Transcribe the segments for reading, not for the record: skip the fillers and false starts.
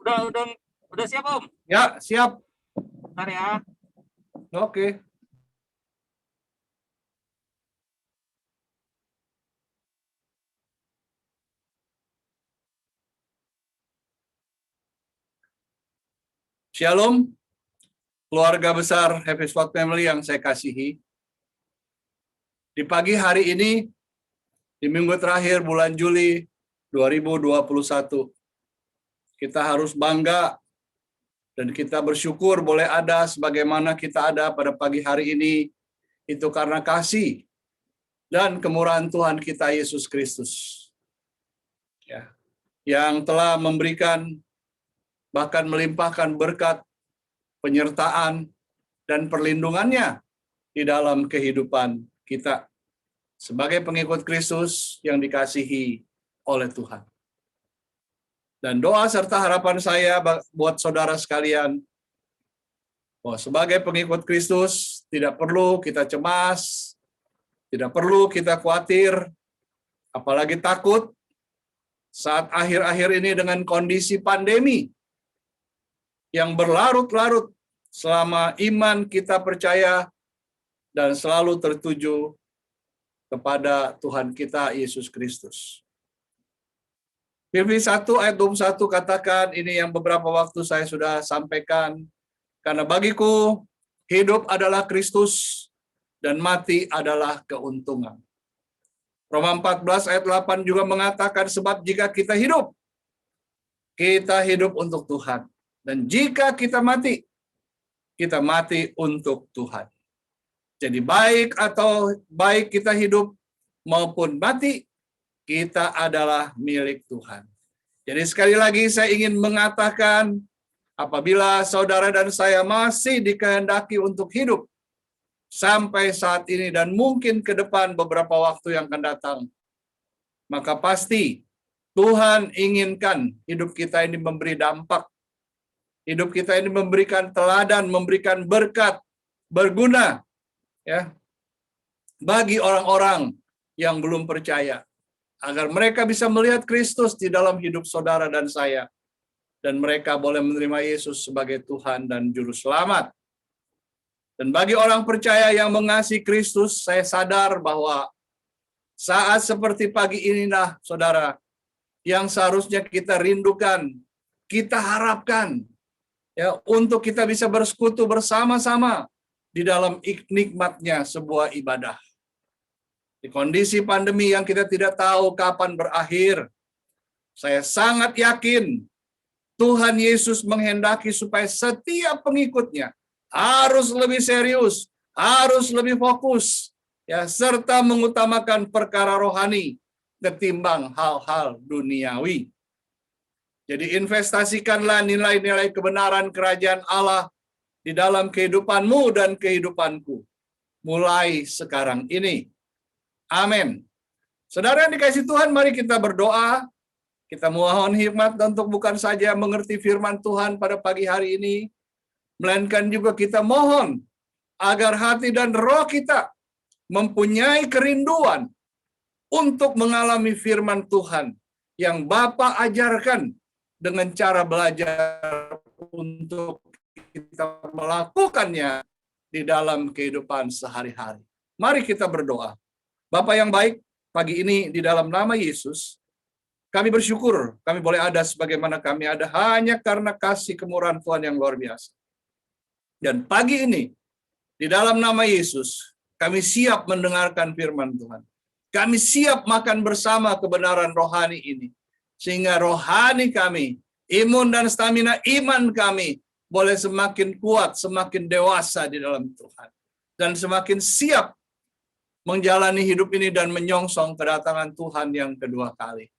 Udah siap, Om? Ya, siap. Bentar ya. Oke. Shalom, keluarga besar Happy Spot Family yang saya kasihi. Di pagi hari ini, di minggu terakhir bulan Juli 2021, kita harus bangga dan kita bersyukur boleh ada sebagaimana kita ada pada pagi hari ini, itu karena kasih dan kemurahan Tuhan kita Yesus Kristus. Ya, yang telah memberikan bahkan melimpahkan berkat, penyertaan, dan perlindungannya di dalam kehidupan kita sebagai pengikut Kristus yang dikasihi oleh Tuhan. Dan doa serta harapan saya buat saudara sekalian, bahwa sebagai pengikut Kristus tidak perlu kita cemas, tidak perlu kita khawatir, apalagi takut saat akhir-akhir ini dengan kondisi pandemi yang berlarut-larut selama iman kita percaya dan selalu tertuju kepada Tuhan kita Yesus Kristus. Filipi 1 ayat 21 katakan, ini yang beberapa waktu saya sudah sampaikan, karena bagiku hidup adalah Kristus dan mati adalah keuntungan. Roma 14 ayat 8 juga mengatakan, sebab jika kita hidup untuk Tuhan. Dan jika kita mati untuk Tuhan. Jadi baik kita hidup maupun mati, kita adalah milik Tuhan. Jadi sekali lagi saya ingin mengatakan, apabila saudara dan saya masih dikehendaki untuk hidup sampai saat ini dan mungkin ke depan beberapa waktu yang akan datang, maka pasti Tuhan inginkan hidup kita ini memberi dampak. Hidup kita ini memberikan teladan, memberikan berkat, berguna ya bagi orang-orang yang belum percaya, agar mereka bisa melihat Kristus di dalam hidup saudara dan saya, dan mereka boleh menerima Yesus sebagai Tuhan dan Juru Selamat. Dan bagi orang percaya yang mengasihi Kristus, saya sadar bahwa saat seperti pagi inilah, saudara, yang seharusnya kita rindukan, kita harapkan, ya, untuk kita bisa bersekutu bersama-sama di dalam nikmatnya sebuah ibadah. Di kondisi pandemi yang kita tidak tahu kapan berakhir, saya sangat yakin Tuhan Yesus menghendaki supaya setiap pengikutnya harus lebih serius, harus lebih fokus, ya, serta mengutamakan perkara rohani ketimbang hal-hal duniawi. Jadi investasikanlah nilai-nilai kebenaran kerajaan Allah di dalam kehidupanmu dan kehidupanku mulai sekarang ini. Amin. Saudara yang dikasihi Tuhan, mari kita berdoa. Kita mohon hikmat untuk bukan saja mengerti firman Tuhan pada pagi hari ini, melainkan juga kita mohon agar hati dan roh kita mempunyai kerinduan untuk mengalami firman Tuhan yang Bapa ajarkan dengan cara belajar untuk kita melakukannya di dalam kehidupan sehari-hari. Mari kita berdoa. Bapa yang baik, pagi ini di dalam nama Yesus, kami bersyukur kami boleh ada sebagaimana kami ada hanya karena kasih kemurahan Tuhan yang luar biasa. Dan pagi ini, di dalam nama Yesus, kami siap mendengarkan firman Tuhan. Kami siap makan bersama kebenaran rohani ini. Sehingga rohani kami, imun dan stamina iman kami boleh semakin kuat, semakin dewasa di dalam Tuhan. Dan semakin siap menjalani hidup ini dan menyongsong kedatangan Tuhan yang kedua kali.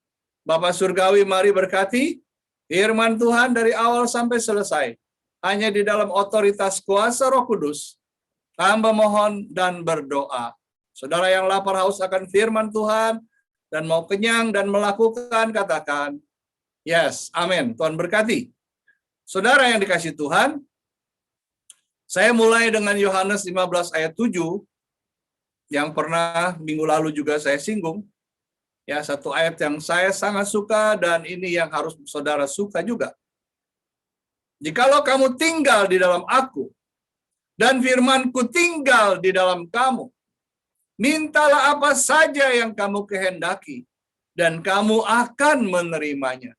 Bapa Surgawi, mari berkati firman Tuhan dari awal sampai selesai. Hanya di dalam otoritas kuasa Roh Kudus, hamba mohon dan berdoa. Saudara yang lapar haus akan firman Tuhan dan mau kenyang dan melakukan, katakan, yes, amin. Tuhan berkati. Saudara yang dikasihi Tuhan, saya mulai dengan Yohanes 15 ayat 7, yang pernah minggu lalu juga saya singgung. Ya, satu ayat yang saya sangat suka dan ini yang harus saudara suka juga. Jikalau kamu tinggal di dalam aku, dan firman-Ku tinggal di dalam kamu, mintalah apa saja yang kamu kehendaki, dan kamu akan menerimanya.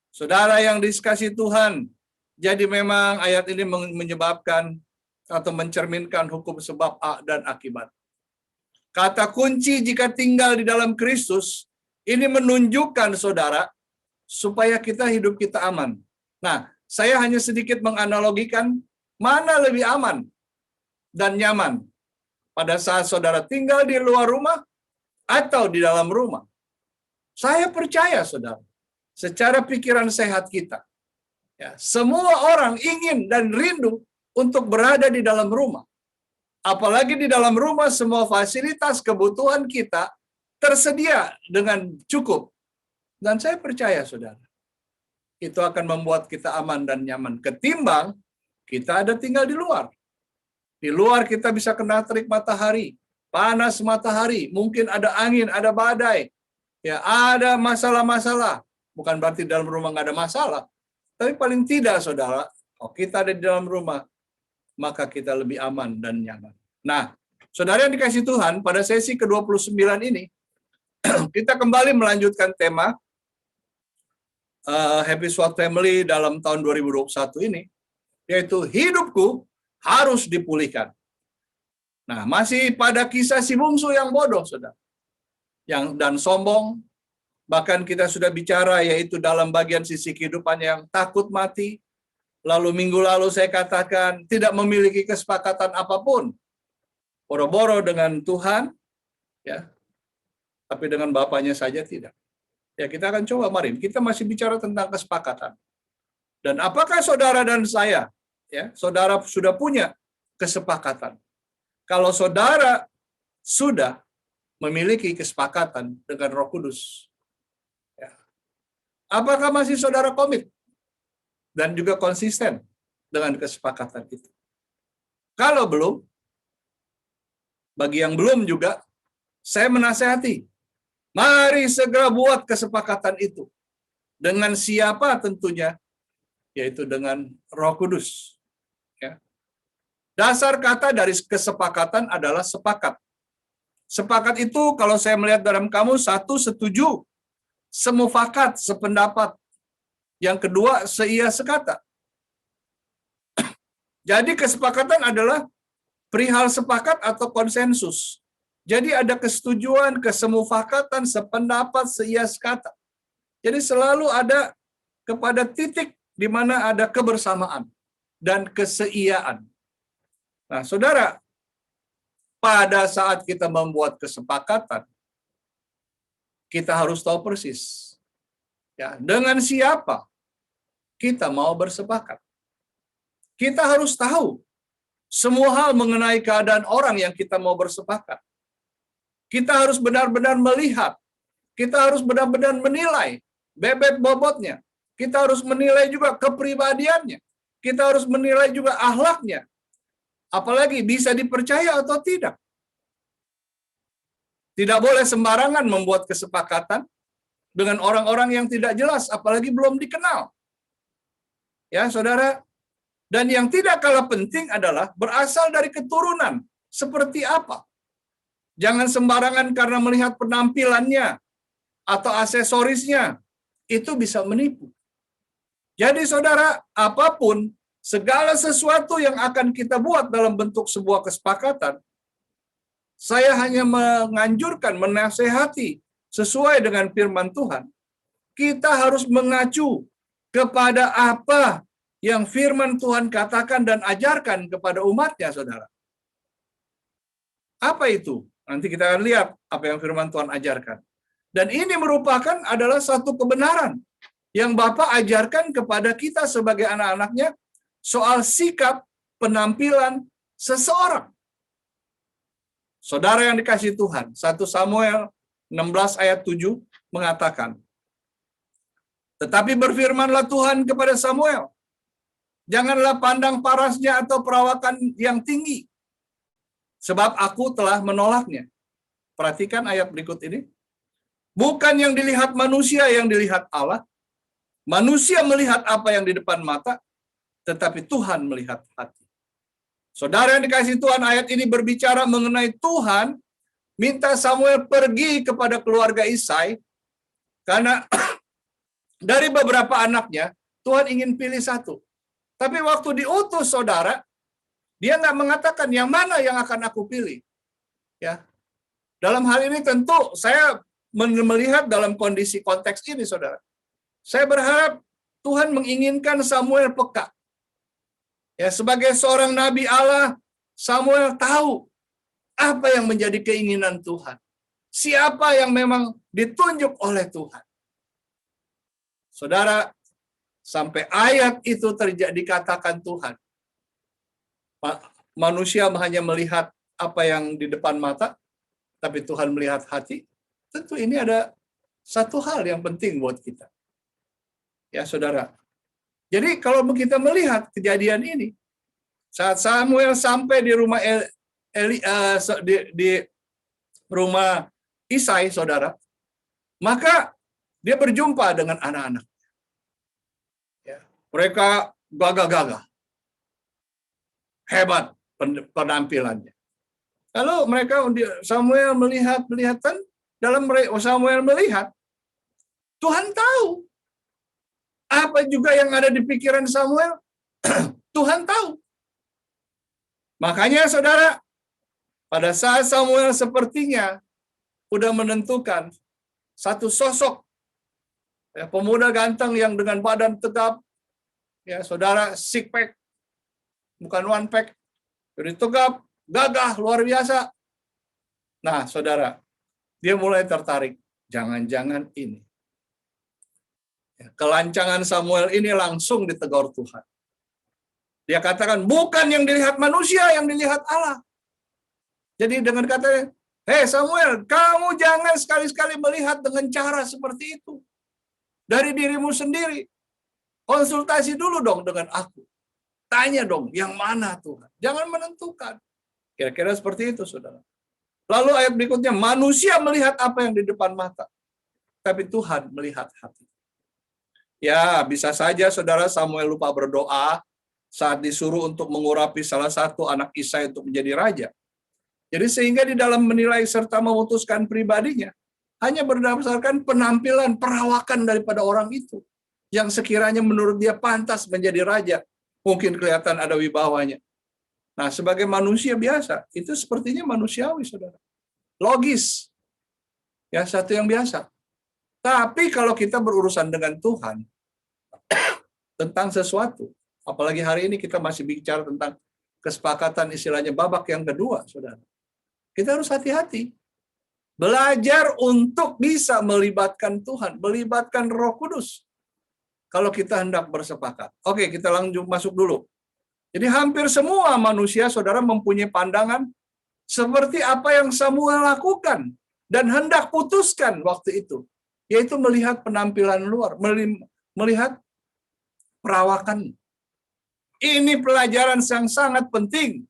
Saudara yang dikasihi Tuhan, jadi memang ayat ini menyebabkan atau mencerminkan hukum sebab dan akibat. Kata kunci jika tinggal di dalam Kristus, ini menunjukkan saudara, supaya hidup kita aman. Nah, saya hanya sedikit menganalogikan mana lebih aman dan nyaman pada saat saudara tinggal di luar rumah atau di dalam rumah. Saya percaya saudara, secara pikiran sehat kita, ya, semua orang ingin dan rindu untuk berada di dalam rumah. Apalagi di dalam rumah semua fasilitas kebutuhan kita tersedia dengan cukup. Dan saya percaya saudara, itu akan membuat kita aman dan nyaman ketimbang kita ada tinggal di luar. Di luar kita bisa kena terik matahari, panas matahari, mungkin ada angin, ada badai, ya ada masalah-masalah. Bukan berarti dalam rumah nggak ada masalah, tapi paling tidak saudara, kita ada di dalam rumah, maka kita lebih aman dan nyaman. Nah, saudara yang dikasihi Tuhan, pada sesi ke-29 ini, kita kembali melanjutkan tema Happy Swat Family dalam tahun 2021 ini, yaitu hidupku harus dipulihkan. Nah, masih pada kisah si bungsu yang bodoh, saudara, dan sombong. Bahkan kita sudah bicara, yaitu dalam bagian sisi kehidupan yang takut mati. Lalu minggu lalu saya katakan tidak memiliki kesepakatan apapun, boro-boro dengan Tuhan, ya, tapi dengan Bapaknya saja tidak. Ya, kita akan coba, mari kita masih bicara tentang kesepakatan. Dan apakah saudara dan saya, ya, saudara sudah punya kesepakatan? Kalau saudara sudah memiliki kesepakatan dengan Roh Kudus, ya, apakah masih saudara komit dan juga konsisten dengan kesepakatan itu? Kalau belum, bagi yang belum juga, saya menasihati, mari segera buat kesepakatan itu. Dengan siapa tentunya? Yaitu dengan Roh Kudus. Ya. Dasar kata dari kesepakatan adalah sepakat. Sepakat itu kalau saya melihat dalam kamus, satu, setuju, semufakat, sependapat. Yang kedua, seia sekata. Jadi kesepakatan adalah perihal sepakat atau konsensus. Jadi ada kesetujuan, kesemufakatan, sependapat, seia sekata. Jadi selalu ada kepada titik di mana ada kebersamaan dan keseiaan. Nah, saudara, pada saat kita membuat kesepakatan, kita harus tahu persis, ya, dengan siapa kita mau bersepakat. Kita harus tahu semua hal mengenai keadaan orang yang kita mau bersepakat. Kita harus benar-benar melihat, kita harus benar-benar menilai bebet bobotnya. Kita harus menilai juga kepribadiannya. Kita harus menilai juga akhlaknya. Apalagi bisa dipercaya atau tidak. Tidak boleh sembarangan membuat kesepakatan dengan orang-orang yang tidak jelas, apalagi belum dikenal. Ya, saudara. Dan yang tidak kalah penting adalah berasal dari keturunan. Seperti apa? Jangan sembarangan karena melihat penampilannya atau aksesorisnya. Itu bisa menipu. Jadi saudara, apapun, segala sesuatu yang akan kita buat dalam bentuk sebuah kesepakatan, saya hanya menganjurkan, menasehati sesuai dengan firman Tuhan. Kita harus mengacu kepada apa yang firman Tuhan katakan dan ajarkan kepada umatnya, saudara. Apa itu? Nanti kita akan lihat apa yang firman Tuhan ajarkan. Dan ini merupakan adalah satu kebenaran yang Bapa ajarkan kepada kita sebagai anak-anaknya soal sikap penampilan seseorang. Saudara yang dikasihi Tuhan, 1 Samuel 16 ayat 7 mengatakan, tetapi berfirmanlah Tuhan kepada Samuel, janganlah pandang parasnya atau perawakan yang tinggi, sebab aku telah menolaknya. Perhatikan ayat berikut ini. Bukan yang dilihat manusia yang dilihat Allah. Manusia melihat apa yang di depan mata, tetapi Tuhan melihat hati. Saudara yang dikasihi Tuhan, ayat ini berbicara mengenai Tuhan minta Samuel pergi kepada keluarga Isai, karena dari beberapa anaknya, Tuhan ingin pilih satu. Tapi waktu diutus saudara, dia nggak mengatakan yang mana yang akan aku pilih. Ya, dalam hal ini tentu saya melihat dalam kondisi konteks ini, saudara. Saya berharap Tuhan menginginkan Samuel peka. Ya, sebagai seorang nabi Allah, Samuel tahu apa yang menjadi keinginan Tuhan. Siapa yang memang ditunjuk oleh Tuhan. Saudara, sampai ayat itu terjadi dikatakan Tuhan. Manusia hanya melihat apa yang di depan mata, tapi Tuhan melihat hati. Tentu ini ada satu hal yang penting buat kita. Ya, saudara. Jadi kalau kita melihat kejadian ini, saat Samuel sampai di rumah di rumah Isai, saudara, maka dia berjumpa dengan anak-anak. Ya, mereka gagah-gagah, hebat penampilannya. Lalu Samuel melihat Samuel melihat, Tuhan tahu apa juga yang ada di pikiran Samuel. Tuhan tahu. Makanya saudara, pada saat Samuel sepertinya sudah menentukan satu sosok, ya, pemuda ganteng yang dengan badan tegap, ya saudara, six pack, bukan one pack, jadi tegap, gagah, luar biasa. Nah saudara, dia mulai tertarik, jangan-jangan ini. Kelancangan Samuel ini langsung ditegur Tuhan. Dia katakan, bukan yang dilihat manusia, yang dilihat Allah. Jadi dengan katanya, hei Samuel, kamu jangan sekali-sekali melihat dengan cara seperti itu. Dari dirimu sendiri. Konsultasi dulu dong dengan aku. Tanya dong, yang mana Tuhan? Jangan menentukan. Kira-kira seperti itu, saudara. Lalu ayat berikutnya, manusia melihat apa yang di depan mata. Tapi Tuhan melihat hati. Ya, bisa saja saudara Samuel lupa berdoa saat disuruh untuk mengurapi salah satu anak Isai untuk menjadi raja. Jadi sehingga di dalam menilai serta memutuskan pribadinya, hanya berdasarkan penampilan, perawakan daripada orang itu. Yang sekiranya menurut dia pantas menjadi raja. Mungkin kelihatan ada wibawanya. Nah, sebagai manusia biasa, itu sepertinya manusiawi, saudara. Logis. Ya, satu yang biasa. Tapi kalau kita berurusan dengan Tuhan, tentang sesuatu, apalagi hari ini kita masih bicara tentang kesepakatan istilahnya babak yang kedua, saudara. Kita harus hati-hati. Belajar untuk bisa melibatkan Tuhan, melibatkan Roh Kudus. Kalau kita hendak bersepakat. Oke, kita lanjut masuk dulu. Jadi hampir semua manusia, saudara, mempunyai pandangan seperti apa yang Samuel lakukan dan hendak putuskan waktu itu. Yaitu melihat penampilan luar, melihat perawakan. Ini pelajaran yang sangat penting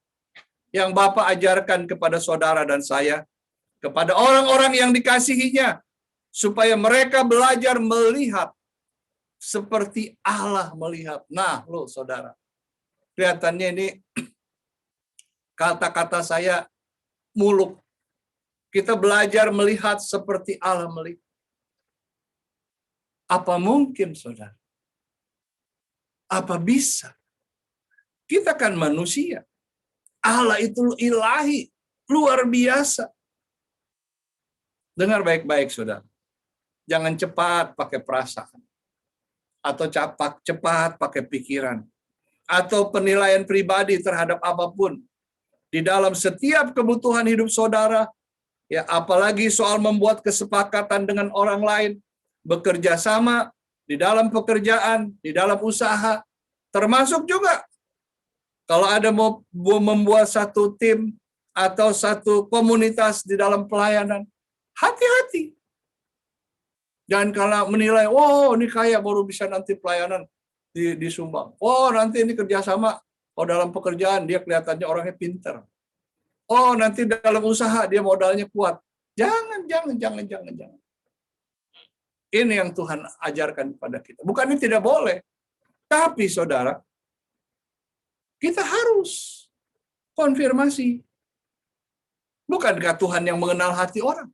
yang Bapak ajarkan kepada saudara dan saya, kepada orang-orang yang dikasihinya, supaya mereka belajar melihat seperti Allah melihat. Nah, loh saudara, kelihatannya ini kata-kata saya muluk. Kita belajar melihat seperti Allah melihat. Apa mungkin, saudara? Apa bisa? Kita kan manusia. Allah itu ilahi, luar biasa. Dengar baik-baik, saudara. Jangan cepat pakai perasaan. Atau cepat pakai pikiran. Atau penilaian pribadi terhadap apapun. Di dalam setiap kebutuhan hidup saudara, ya apalagi soal membuat kesepakatan dengan orang lain, bekerja sama, di dalam pekerjaan, di dalam usaha, termasuk juga kalau ada mau membuat satu tim atau satu komunitas di dalam pelayanan, hati-hati. Jangan kalau menilai, oh ini kaya baru bisa nanti pelayanan disumbang. Oh nanti ini kerjasama, oh dalam pekerjaan dia kelihatannya orangnya pintar. Oh nanti dalam usaha dia modalnya kuat. Jangan. Ini yang Tuhan ajarkan kepada kita. Bukan ini tidak boleh. Tapi saudara, Kita harus konfirmasi. Bukankah Tuhan yang mengenal hati orang?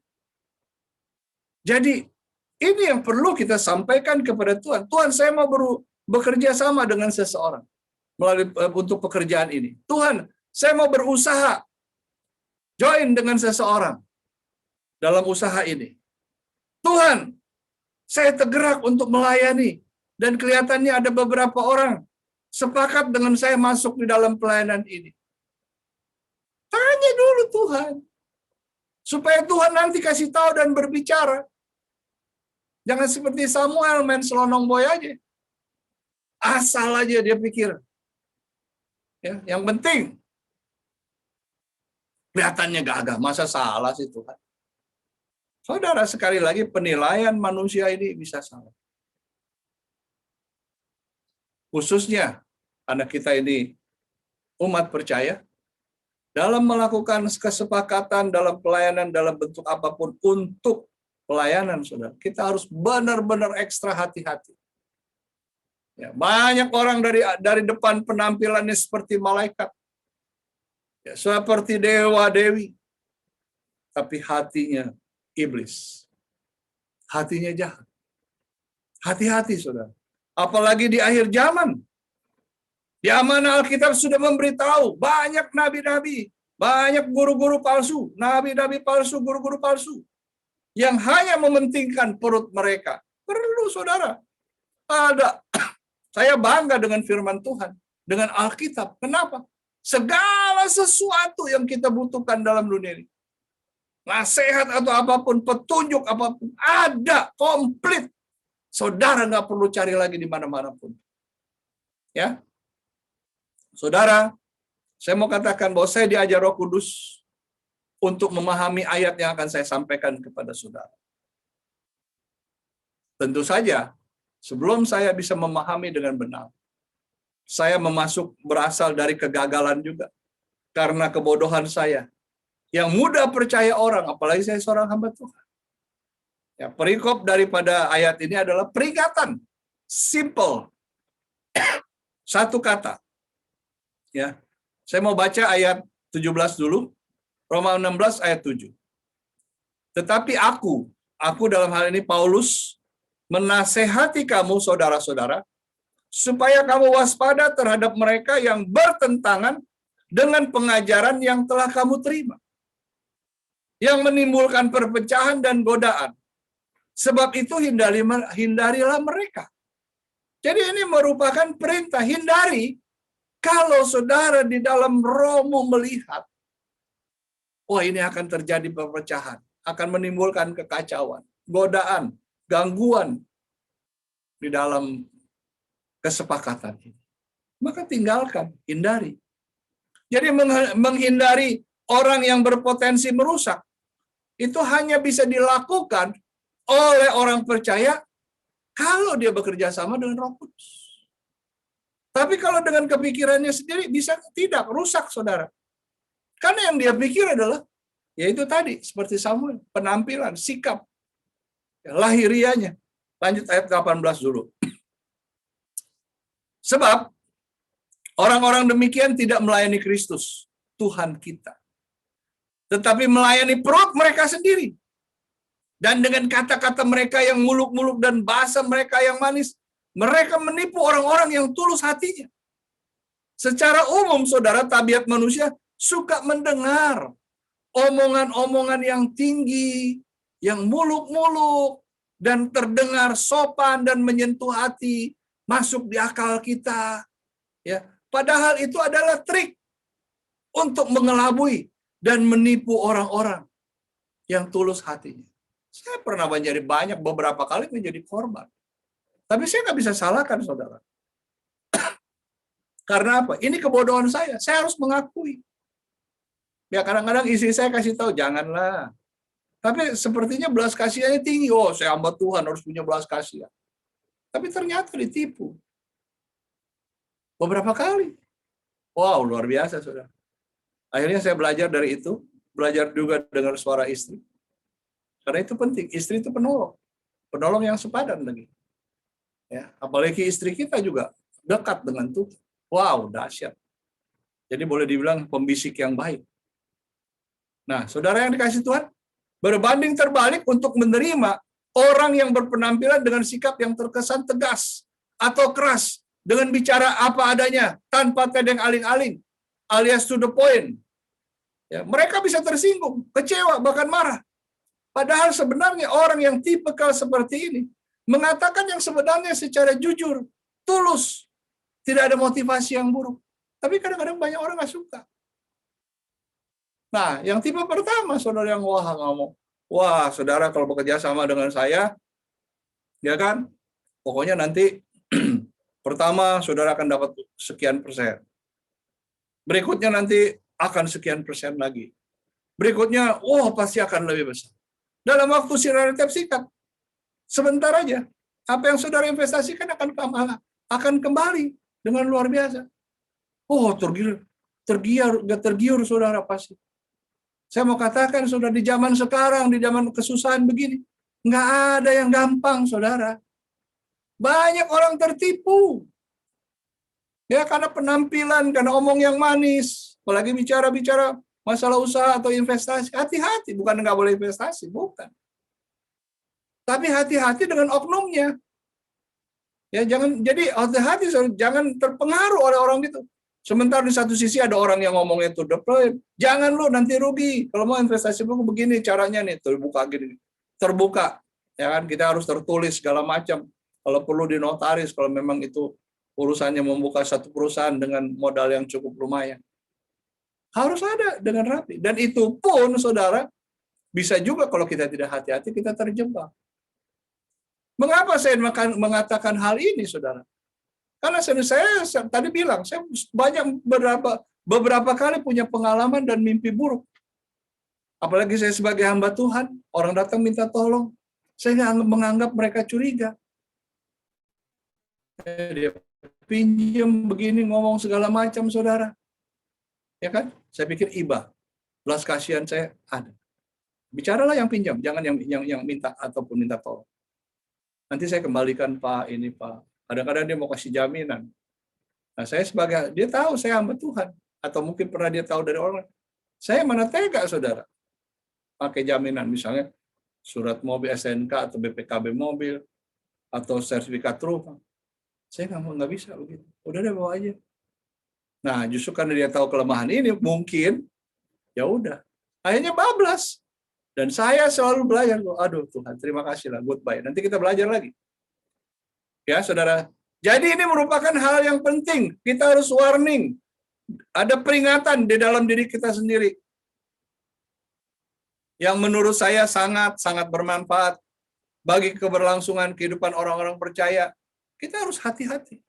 Jadi, ini yang perlu kita sampaikan kepada Tuhan. Tuhan, saya mau bekerja sama dengan seseorang melalui untuk pekerjaan ini. Tuhan, saya mau berusaha join dengan seseorang dalam usaha ini. Tuhan, saya tergerak untuk melayani dan kelihatannya ada beberapa orang sepakat dengan saya masuk di dalam pelayanan ini. Tanya dulu Tuhan. Supaya Tuhan nanti kasih tahu dan berbicara. Jangan seperti Samuel main selonong boy aja. Asal aja dia pikir. Ya, yang penting kelihatannya gagah. Masa salah sih Tuhan? Saudara, sekali lagi penilaian manusia ini bisa salah. Khususnya anak kita ini umat percaya, dalam melakukan kesepakatan dalam pelayanan dalam bentuk apapun untuk pelayanan, saudara, kita harus benar-benar ekstra hati-hati. Ya, banyak orang dari depan penampilannya seperti malaikat, ya, seperti dewa-dewi, tapi hatinya iblis, hatinya jahat. Hati-hati, saudara. Apalagi di akhir zaman. Di mana Alkitab sudah memberitahu banyak nabi-nabi, banyak guru-guru palsu, nabi-nabi palsu, guru-guru palsu yang hanya mementingkan perut mereka. Perlu saudara. Ada. Saya bangga dengan firman Tuhan, dengan Alkitab. Kenapa? Segala sesuatu yang kita butuhkan dalam dunia ini, nasihat atau apapun, petunjuk apapun, ada komplit. Saudara nggak perlu cari lagi di mana-mana pun. Ya. Saudara, saya mau katakan bahwa saya diajar Roh Kudus untuk memahami ayat yang akan saya sampaikan kepada saudara. Tentu saja, sebelum saya bisa memahami dengan benar, saya berasal dari kegagalan juga. Karena kebodohan saya. Yang mudah percaya orang, apalagi saya seorang hamba Tuhan. Ya, perikop daripada ayat ini adalah peringatan. Simple. Satu kata. Ya, saya mau baca ayat 17 dulu, Roma 16 ayat 7. Tetapi aku dalam hal ini Paulus, menasehati kamu saudara-saudara, supaya kamu waspada terhadap mereka yang bertentangan dengan pengajaran yang telah kamu terima, yang menimbulkan perpecahan dan godaan. Sebab itu hindarilah mereka. Jadi ini merupakan perintah, hindari. Kalau saudara di dalam rohmu melihat, wah ini akan terjadi perpecahan, akan menimbulkan kekacauan, godaan, gangguan di dalam kesepakatan ini. Maka tinggalkan, hindari. Jadi menghindari orang yang berpotensi merusak, itu hanya bisa dilakukan oleh orang percaya kalau dia bekerja sama dengan Roh Kudus. Tapi kalau dengan kepikirannya sendiri bisa tidak, rusak saudara. Karena yang dia pikir adalah, yaitu tadi, seperti Samuel, penampilan, sikap, lahirianya. Lanjut ayat 18 dulu. Sebab, orang-orang demikian tidak melayani Kristus, Tuhan kita. Tetapi melayani perut mereka sendiri. Dan dengan kata-kata mereka yang muluk-muluk dan bahasa mereka yang manis, mereka menipu orang-orang yang tulus hatinya. Secara umum, saudara, tabiat manusia suka mendengar omongan-omongan yang tinggi, yang muluk-muluk, dan terdengar sopan dan menyentuh hati, masuk di akal kita. Ya, padahal itu adalah trik untuk mengelabui dan menipu orang-orang yang tulus hatinya. Saya pernah beberapa kali menjadi korban. Tapi saya nggak bisa salahkan saudara. Karena apa? Ini kebodohan saya. Saya harus mengakui. Ya kadang-kadang istri saya kasih tahu, janganlah. Tapi sepertinya belas kasihannya tinggi. Oh, saya hamba Tuhan harus punya belas kasihan. Tapi ternyata ditipu. Beberapa kali. Wow, luar biasa saudara. Akhirnya saya belajar dari itu. Belajar juga dengar suara istri. Karena itu penting. Istri itu penolong. Penolong yang sepadan lagi. Ya, apalagi istri kita juga dekat dengan Tuhan. Wow, dahsyat. Jadi boleh dibilang pembisik yang baik. Nah, saudara yang dikasih Tuhan, berbanding terbalik untuk menerima orang yang berpenampilan dengan sikap yang terkesan tegas atau keras, dengan bicara apa adanya, tanpa tedeng aling-aling, alias to the point. Ya, mereka bisa tersinggung, kecewa, bahkan marah. Padahal sebenarnya orang yang tipikal seperti ini mengatakan yang sebenarnya secara jujur, tulus, tidak ada motivasi yang buruk. Tapi kadang-kadang banyak orang nggak suka. Nah, yang tipe pertama, saudara yang ngomong, wah, saudara kalau bekerja sama dengan saya, ya kan, pokoknya nanti pertama saudara akan dapat sekian persen. Berikutnya nanti akan sekian persen lagi. Berikutnya, pasti akan lebih besar. Dalam waktu relatif singkat, sebentar aja, apa yang saudara investasikan akan kembali dengan luar biasa. Tergiur saudara pasti. Saya mau katakan, saudara, di zaman sekarang, di zaman kesusahan begini, nggak ada yang gampang, saudara. Banyak orang tertipu. Ya, karena penampilan, karena omong yang manis, apalagi bicara-bicara masalah usaha atau investasi. Hati-hati, bukan nggak boleh investasi, bukan. Tapi hati-hati dengan oknumnya. Ya, jadi hati-hati, jangan terpengaruh oleh orang gitu. Sementara di satu sisi ada orang yang ngomongnya to the point. Jangan lu nanti rugi. Kalau mau investasi buku begini caranya nih, terbuka gini. Terbuka. Ya kan, kita harus tertulis segala macam. Kalau perlu dinotaris kalau memang itu urusannya membuka satu perusahaan dengan modal yang cukup lumayan. Harus ada dengan rapi. Dan itu pun, saudara, bisa juga kalau kita tidak hati-hati kita terjebak. Mengapa saya mengatakan hal ini, saudara? Karena saya tadi bilang, saya banyak beberapa kali punya pengalaman dan mimpi buruk. Apalagi saya sebagai hamba Tuhan, orang datang minta tolong, saya menganggap mereka curiga. Dia pinjam begini, ngomong segala macam, saudara. Ya kan? Saya pikir iba, belas kasihan saya ada. Bicaralah yang pinjam, jangan yang minta ataupun minta tolong. Nanti saya kembalikan Pak, ini Pak. Kadang-kadang dia mau kasih jaminan. Nah, dia tahu saya hamba Tuhan. Atau mungkin pernah dia tahu dari orang. Saya mana tega, saudara. Pakai jaminan, misalnya surat mobil SNK atau BPKB mobil, atau sertifikat rumah. Saya nggak bisa begitu. Udah deh, bawa aja. Nah, justru karena dia tahu kelemahan ini, mungkin, ya udah. Akhirnya bablas. Dan saya selalu belajar, aduh Tuhan, terima kasih lah, goodbye. Nanti kita belajar lagi. Ya, saudara. Jadi ini merupakan hal yang penting. Kita harus warning. Ada peringatan di dalam diri kita sendiri. Yang menurut saya sangat-sangat bermanfaat bagi keberlangsungan kehidupan orang-orang percaya. Kita harus hati-hati.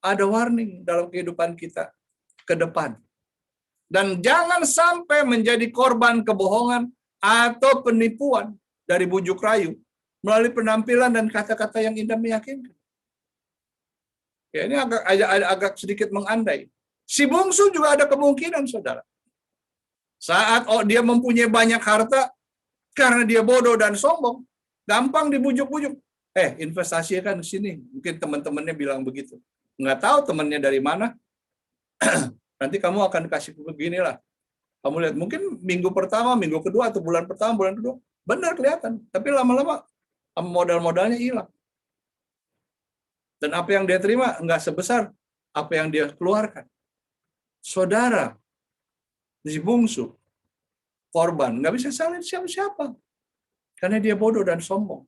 Ada warning dalam kehidupan kita ke depan. Dan jangan sampai menjadi korban kebohongan atau penipuan dari bujuk rayu melalui penampilan dan kata-kata yang indah meyakinkan. Ya, ini agak sedikit mengandai. Si bungsu juga ada kemungkinan, saudara. Saat dia mempunyai banyak harta, karena dia bodoh dan sombong, gampang dibujuk-bujuk. Investasi kan di sini. Mungkin teman-temannya bilang begitu. Nggak tahu temannya dari mana. Nanti kamu akan kasih beginilah. Kamu lihat, mungkin minggu pertama, minggu kedua, atau bulan pertama, bulan kedua, benar kelihatan. Tapi lama-lama modal-modalnya hilang. Dan apa yang dia terima nggak sebesar apa yang dia keluarkan. Saudara, si bungsu, korban, nggak bisa salin siapa-siapa. Karena dia bodoh dan sombong.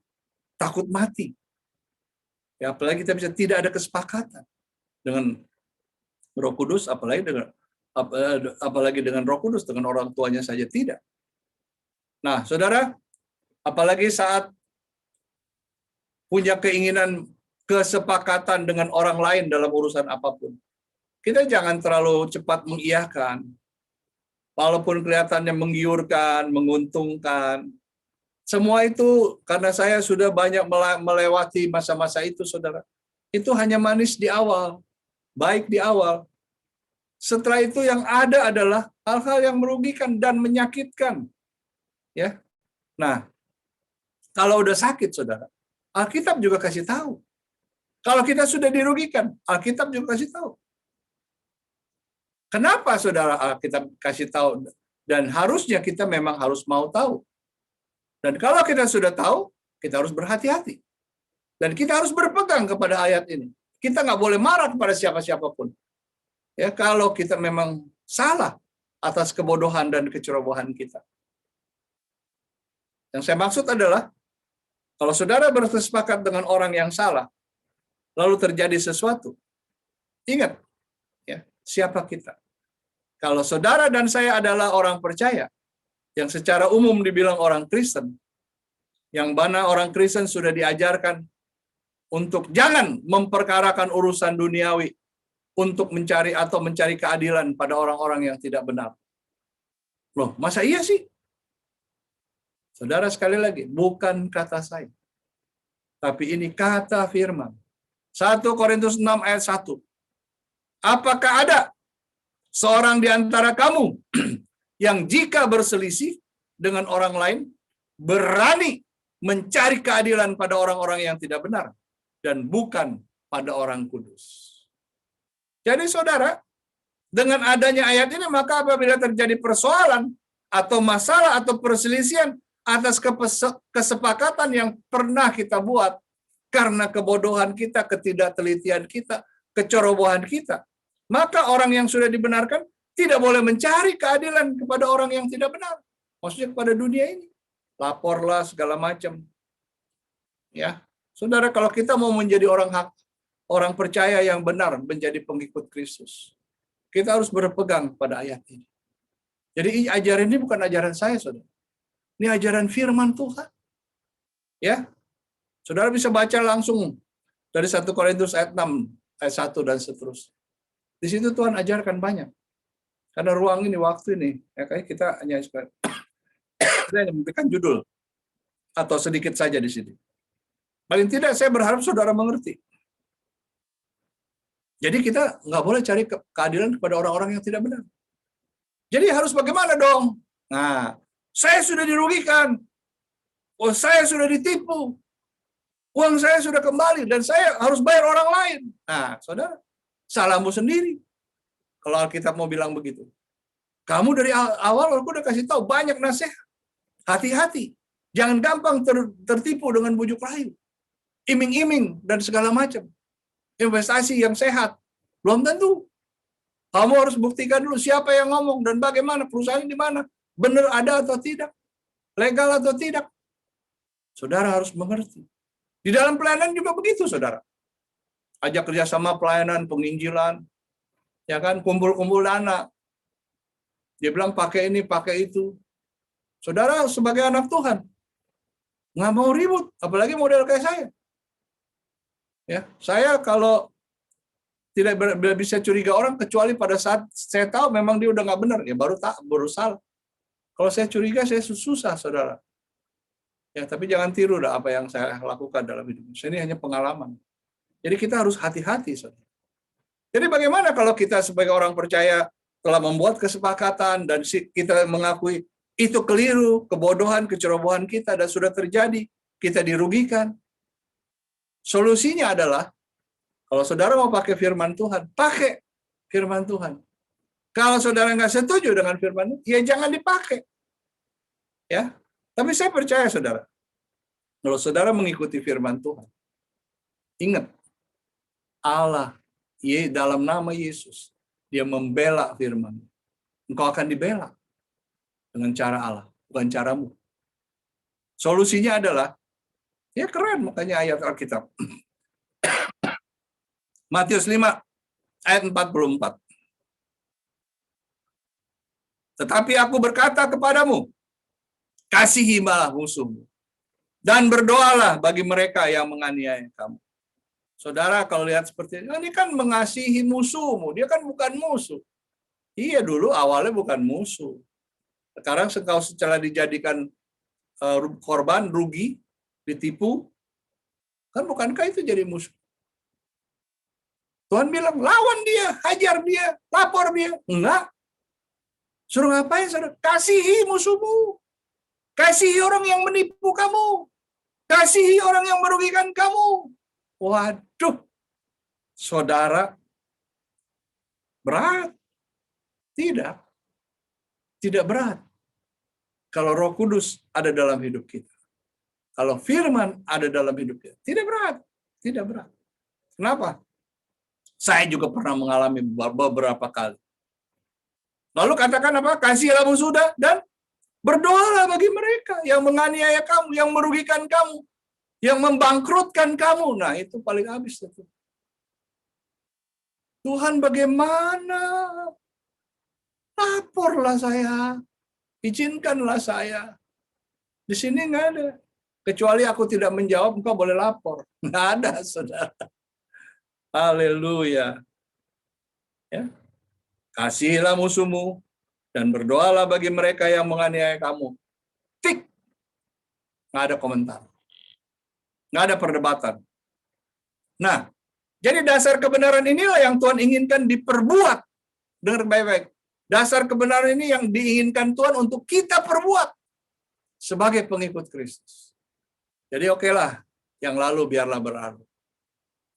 Takut mati. Ya, apalagi kita bisa tidak ada kesepakatan dengan Roh Kudus, apalagi dengan Roh Kudus, dengan orang tuanya saja tidak. Nah, saudara, apalagi saat punya keinginan kesepakatan dengan orang lain dalam urusan apapun. Kita jangan terlalu cepat mengiyakan. Walaupun kelihatannya menggiurkan, menguntungkan. Semua itu karena saya sudah banyak melewati masa-masa itu, saudara. Itu hanya manis di awal, baik di awal. Setelah itu yang ada adalah hal-hal yang merugikan dan menyakitkan. Ya. Nah, kalau udah sakit, saudara, Alkitab juga kasih tahu. Kalau kita sudah dirugikan, Alkitab juga kasih tahu. Kenapa saudara kita kasih tahu? Dan harusnya kita memang harus mau tahu. Dan kalau kita sudah tahu, kita harus berhati-hati. Dan kita harus berpegang kepada ayat ini. Kita nggak boleh marah kepada siapa-siapapun. Ya, kalau kita memang salah atas kebodohan dan kecerobohan kita. Yang saya maksud adalah, kalau saudara bersepakat dengan orang yang salah, lalu terjadi sesuatu, ingat, ya, siapa kita? Kalau saudara dan saya adalah orang percaya, yang secara umum dibilang orang Kristen, yang mana orang Kristen sudah diajarkan untuk jangan memperkarakan urusan duniawi, untuk mencari keadilan pada orang-orang yang tidak benar. Loh, masa iya sih? Saudara, sekali lagi, bukan kata saya, tapi ini kata firman. 1 Korintus 6 ayat 1. Apakah ada seorang di antara kamu yang jika berselisih dengan orang lain berani mencari keadilan pada orang-orang yang tidak benar dan bukan pada orang kudus? Jadi saudara, dengan adanya ayat ini, maka apabila terjadi persoalan atau masalah atau perselisihan atas kesepakatan yang pernah kita buat karena kebodohan kita, ketidaktelitian kita, kecerobohan kita, maka orang yang sudah dibenarkan tidak boleh mencari keadilan kepada orang yang tidak benar. Maksudnya kepada dunia ini. Laporlah segala macam. Ya, saudara, kalau kita mau menjadi orang percaya yang benar, menjadi pengikut Kristus, kita harus berpegang pada ayat ini. Jadi ajaran ini bukan ajaran saya, saudara. Ini ajaran firman Tuhan. Ya, saudara bisa baca langsung dari 1 Korintus ayat 6, ayat 1 dan seterusnya. Di situ Tuhan ajarkan banyak. Karena ruang ini, waktu ini, ya kayak kita hanya memberikan judul atau sedikit saja di sini. Paling tidak saya berharap saudara mengerti. Jadi kita nggak boleh cari keadilan kepada orang-orang yang tidak benar. Jadi harus bagaimana dong? Nah, saya sudah dirugikan. Oh, saya sudah ditipu. Uang saya sudah kembali dan saya harus bayar orang lain. Nah, saudara, salahmu sendiri. Kalau Alkitab mau bilang begitu. Kamu dari awal aku udah kasih tahu banyak nasihat. Hati-hati. Jangan gampang tertipu dengan bujuk rayu. Iming-iming dan segala macam. Investasi yang sehat. Belum tentu. Kamu harus buktikan dulu siapa yang ngomong dan bagaimana, perusahaan di mana. Benar ada atau tidak. Legal atau tidak. Saudara harus mengerti. Di dalam pelayanan juga begitu, saudara. Ajak kerjasama pelayanan, penginjilan, ya kan, kumpul-kumpul dana. Dia bilang pakai ini, pakai itu. Saudara sebagai anak Tuhan, nggak mau ribut, apalagi model kayak saya. Ya, saya kalau tidak bisa curiga orang kecuali pada saat saya tahu memang dia udah nggak benar, ya baru salah. Kalau saya curiga, saya susah, saudara. Ya, tapi jangan tiru dah apa yang saya lakukan dalam hidup. Ini hanya pengalaman. Jadi kita harus hati-hati, saudara. Jadi bagaimana kalau kita sebagai orang percaya telah membuat kesepakatan dan kita mengakui itu keliru, kebodohan, kecerobohan kita dan sudah terjadi, kita dirugikan. Solusinya adalah, kalau saudara mau pakai firman Tuhan, pakai firman Tuhan. Kalau saudara nggak setuju dengan firman, ya jangan dipakai. Ya, tapi saya percaya saudara, kalau saudara mengikuti firman Tuhan, ingat, Allah, dalam nama Yesus, dia membela firman. Engkau akan dibela dengan cara Allah, bukan caramu. Solusinya adalah, ya keren makanya ayat Alkitab. Matius 5 ayat 44. Tetapi aku berkata kepadamu, kasihilah musuhmu, dan berdoalah bagi mereka yang menganiaya kamu. Saudara, kalau lihat seperti ini kan mengasihi musuhmu, dia kan bukan musuh. Iya, dulu awalnya bukan musuh. Sekarang engkau setelah dijadikan korban, rugi, ditipu, kan bukankah itu jadi musuh? Tuhan bilang, lawan dia, hajar dia, lapor dia. Enggak. Suruh ngapain, saudara? Kasihi musuhmu. Kasihi orang yang menipu kamu. Kasihi orang yang merugikan kamu. Waduh, saudara, berat. Tidak. Tidak berat. Kalau Roh Kudus ada dalam hidup kita. Kalau firman ada dalam hidup kita. Tidak berat. Tidak berat. Kenapa? Saya juga pernah mengalami beberapa kali. Lalu katakan apa? Kasihilah musuh dan berdoalah bagi mereka yang menganiaya kamu, yang merugikan kamu, yang membangkrutkan kamu. Nah, itu paling habis itu. Tuhan, bagaimana? Laporlah saya. Izinkanlah saya. Di sini nggak ada. Kecuali aku tidak menjawab, engkau boleh lapor. Nggak ada, saudara. Haleluya. Ya. Kasihilah musuhmu dan berdoalah bagi mereka yang menganiaya kamu. Tik. Nggak ada komentar. Nggak ada perdebatan. Nah, jadi dasar kebenaran inilah yang Tuhan inginkan diperbuat. Dengar baik-baik. Dasar kebenaran ini yang diinginkan Tuhan untuk kita perbuat sebagai pengikut Kristus. Jadi okelah, yang lalu biarlah berlalu.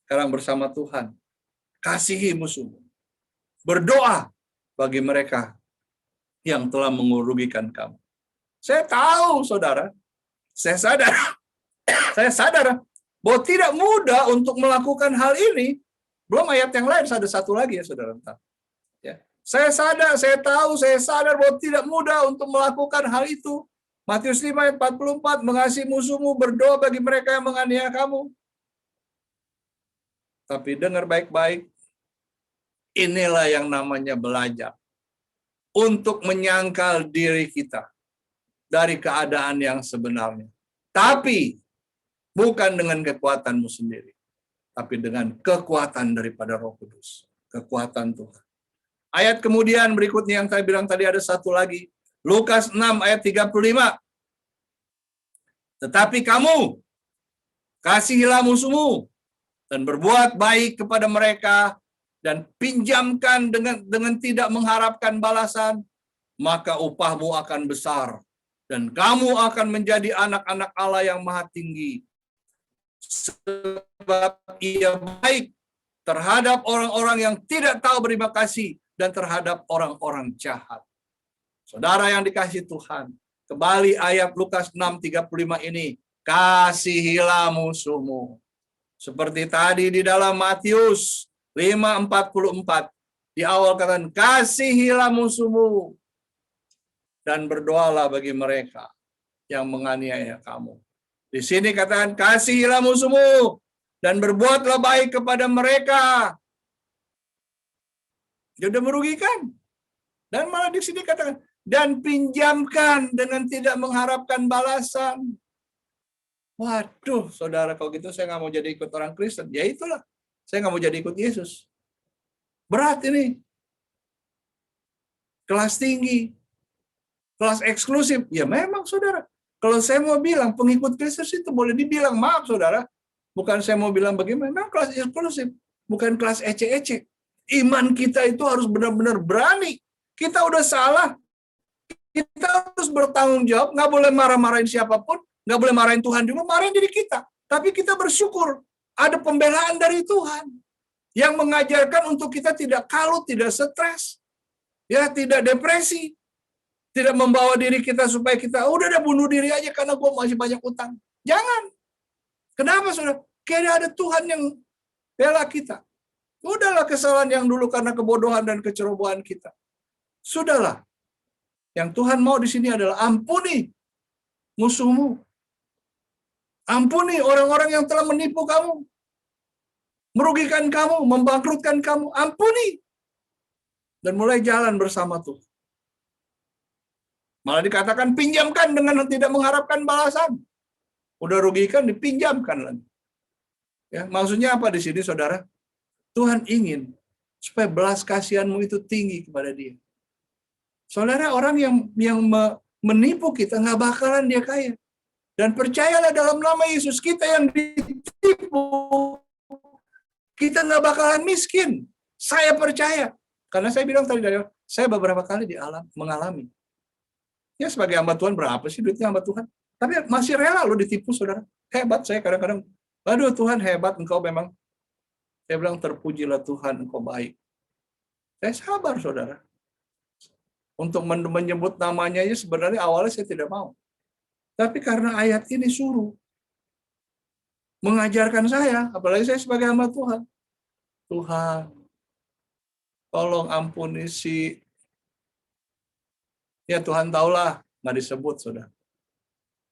Sekarang bersama Tuhan, kasihi musuhmu. Berdoa bagi mereka yang telah mengurugikan kamu. Saya tahu, saudara, saya sadar bahwa tidak mudah untuk melakukan hal ini. Belum ayat yang lain, ada satu lagi ya, saudara. Ya. Saya sadar bahwa tidak mudah untuk melakukan hal itu. Matius 5 ayat 44, mengasihi musuhmu, berdoa bagi mereka yang menganiaya kamu. Tapi dengar baik-baik, inilah yang namanya belajar. Untuk menyangkal diri kita dari keadaan yang sebenarnya. Tapi bukan dengan kekuatanmu sendiri. Tapi dengan kekuatan daripada Roh Kudus. Kekuatan Tuhan. Ayat kemudian berikutnya yang saya bilang tadi ada satu lagi. Lukas 6 ayat 35. Tetapi kamu, kasihilah musuhmu dan berbuat baik kepada mereka dan pinjamkan dengan tidak mengharapkan balasan, maka upahmu akan besar dan kamu akan menjadi anak-anak Allah yang maha tinggi. Sebab ia baik terhadap orang-orang yang tidak tahu berterima kasih dan terhadap orang-orang jahat. Saudara yang dikasihi Tuhan, kembali ayat Lukas 6:35 ini, kasihilah musuhmu. Seperti tadi di dalam Matius 5:44, di awal katakan, kasihilah musuhmu dan berdoalah bagi mereka yang menganiaya kamu. Di sini katakan, kasihilah musuhmu dan berbuatlah baik kepada mereka. Dia sudah merugikan. Dan malah di sini katakan, dan pinjamkan dengan tidak mengharapkan balasan. Waduh, saudara, kalau gitu saya nggak mau jadi ikut orang Kristen. Ya itulah, saya nggak mau jadi ikut Yesus. Berat ini. Kelas tinggi. Kelas eksklusif. Ya memang, saudara. Kalau saya mau bilang, pengikut Kristus itu boleh dibilang, maaf, saudara. Bukan saya mau bilang bagaimana, memang kelas eksklusif. Bukan kelas ece-ece. Iman kita itu harus benar-benar berani. Kita udah salah. Kita harus bertanggung jawab. Nggak boleh marah-marahin siapapun. Nggak boleh marahin Tuhan juga. Marahin diri kita. Tapi kita bersyukur. Ada pembelaan dari Tuhan. Yang mengajarkan untuk kita tidak kalut, tidak stres. Ya, tidak depresi. Tidak membawa diri kita supaya kita, udah bunuh diri aja karena gue masih banyak utang. Jangan. Kenapa, saudara? Kayaknya ada Tuhan yang bela kita. Udahlah kesalahan yang dulu karena kebodohan dan kecerobohan kita. Sudahlah. Yang Tuhan mau di sini adalah ampuni musuhmu. Ampuni orang-orang yang telah menipu kamu. Merugikan kamu, membangkrutkan kamu. Ampuni. Dan mulai jalan bersama Tuhan. Malah dikatakan pinjamkan dengan tidak mengharapkan balasan. Udah rugikan, dipinjamkan lagi. Ya, maksudnya apa di sini, saudara? Tuhan ingin supaya belas kasihanmu itu tinggi kepada dia. Saudara, orang yang menipu kita nggak bakalan dia kaya. Dan percayalah dalam nama Yesus, kita yang ditipu, kita nggak bakalan miskin. Saya percaya. Karena saya bilang tadi, saya beberapa kali mengalami. Ya sebagai hamba Tuhan, berapa sih duitnya hamba Tuhan? Tapi masih rela lo ditipu, saudara. Hebat saya kadang-kadang. Aduh Tuhan, hebat engkau memang. Saya bilang, terpujilah Tuhan, engkau baik. Saya sabar, saudara. Untuk menyebut namanya aja sebenarnya awalnya saya tidak mau. Tapi karena ayat ini suruh mengajarkan saya, apalagi saya sebagai hamba Tuhan. Tuhan, tolong ampuni si, ya Tuhan tahulah, nggak disebut sudah.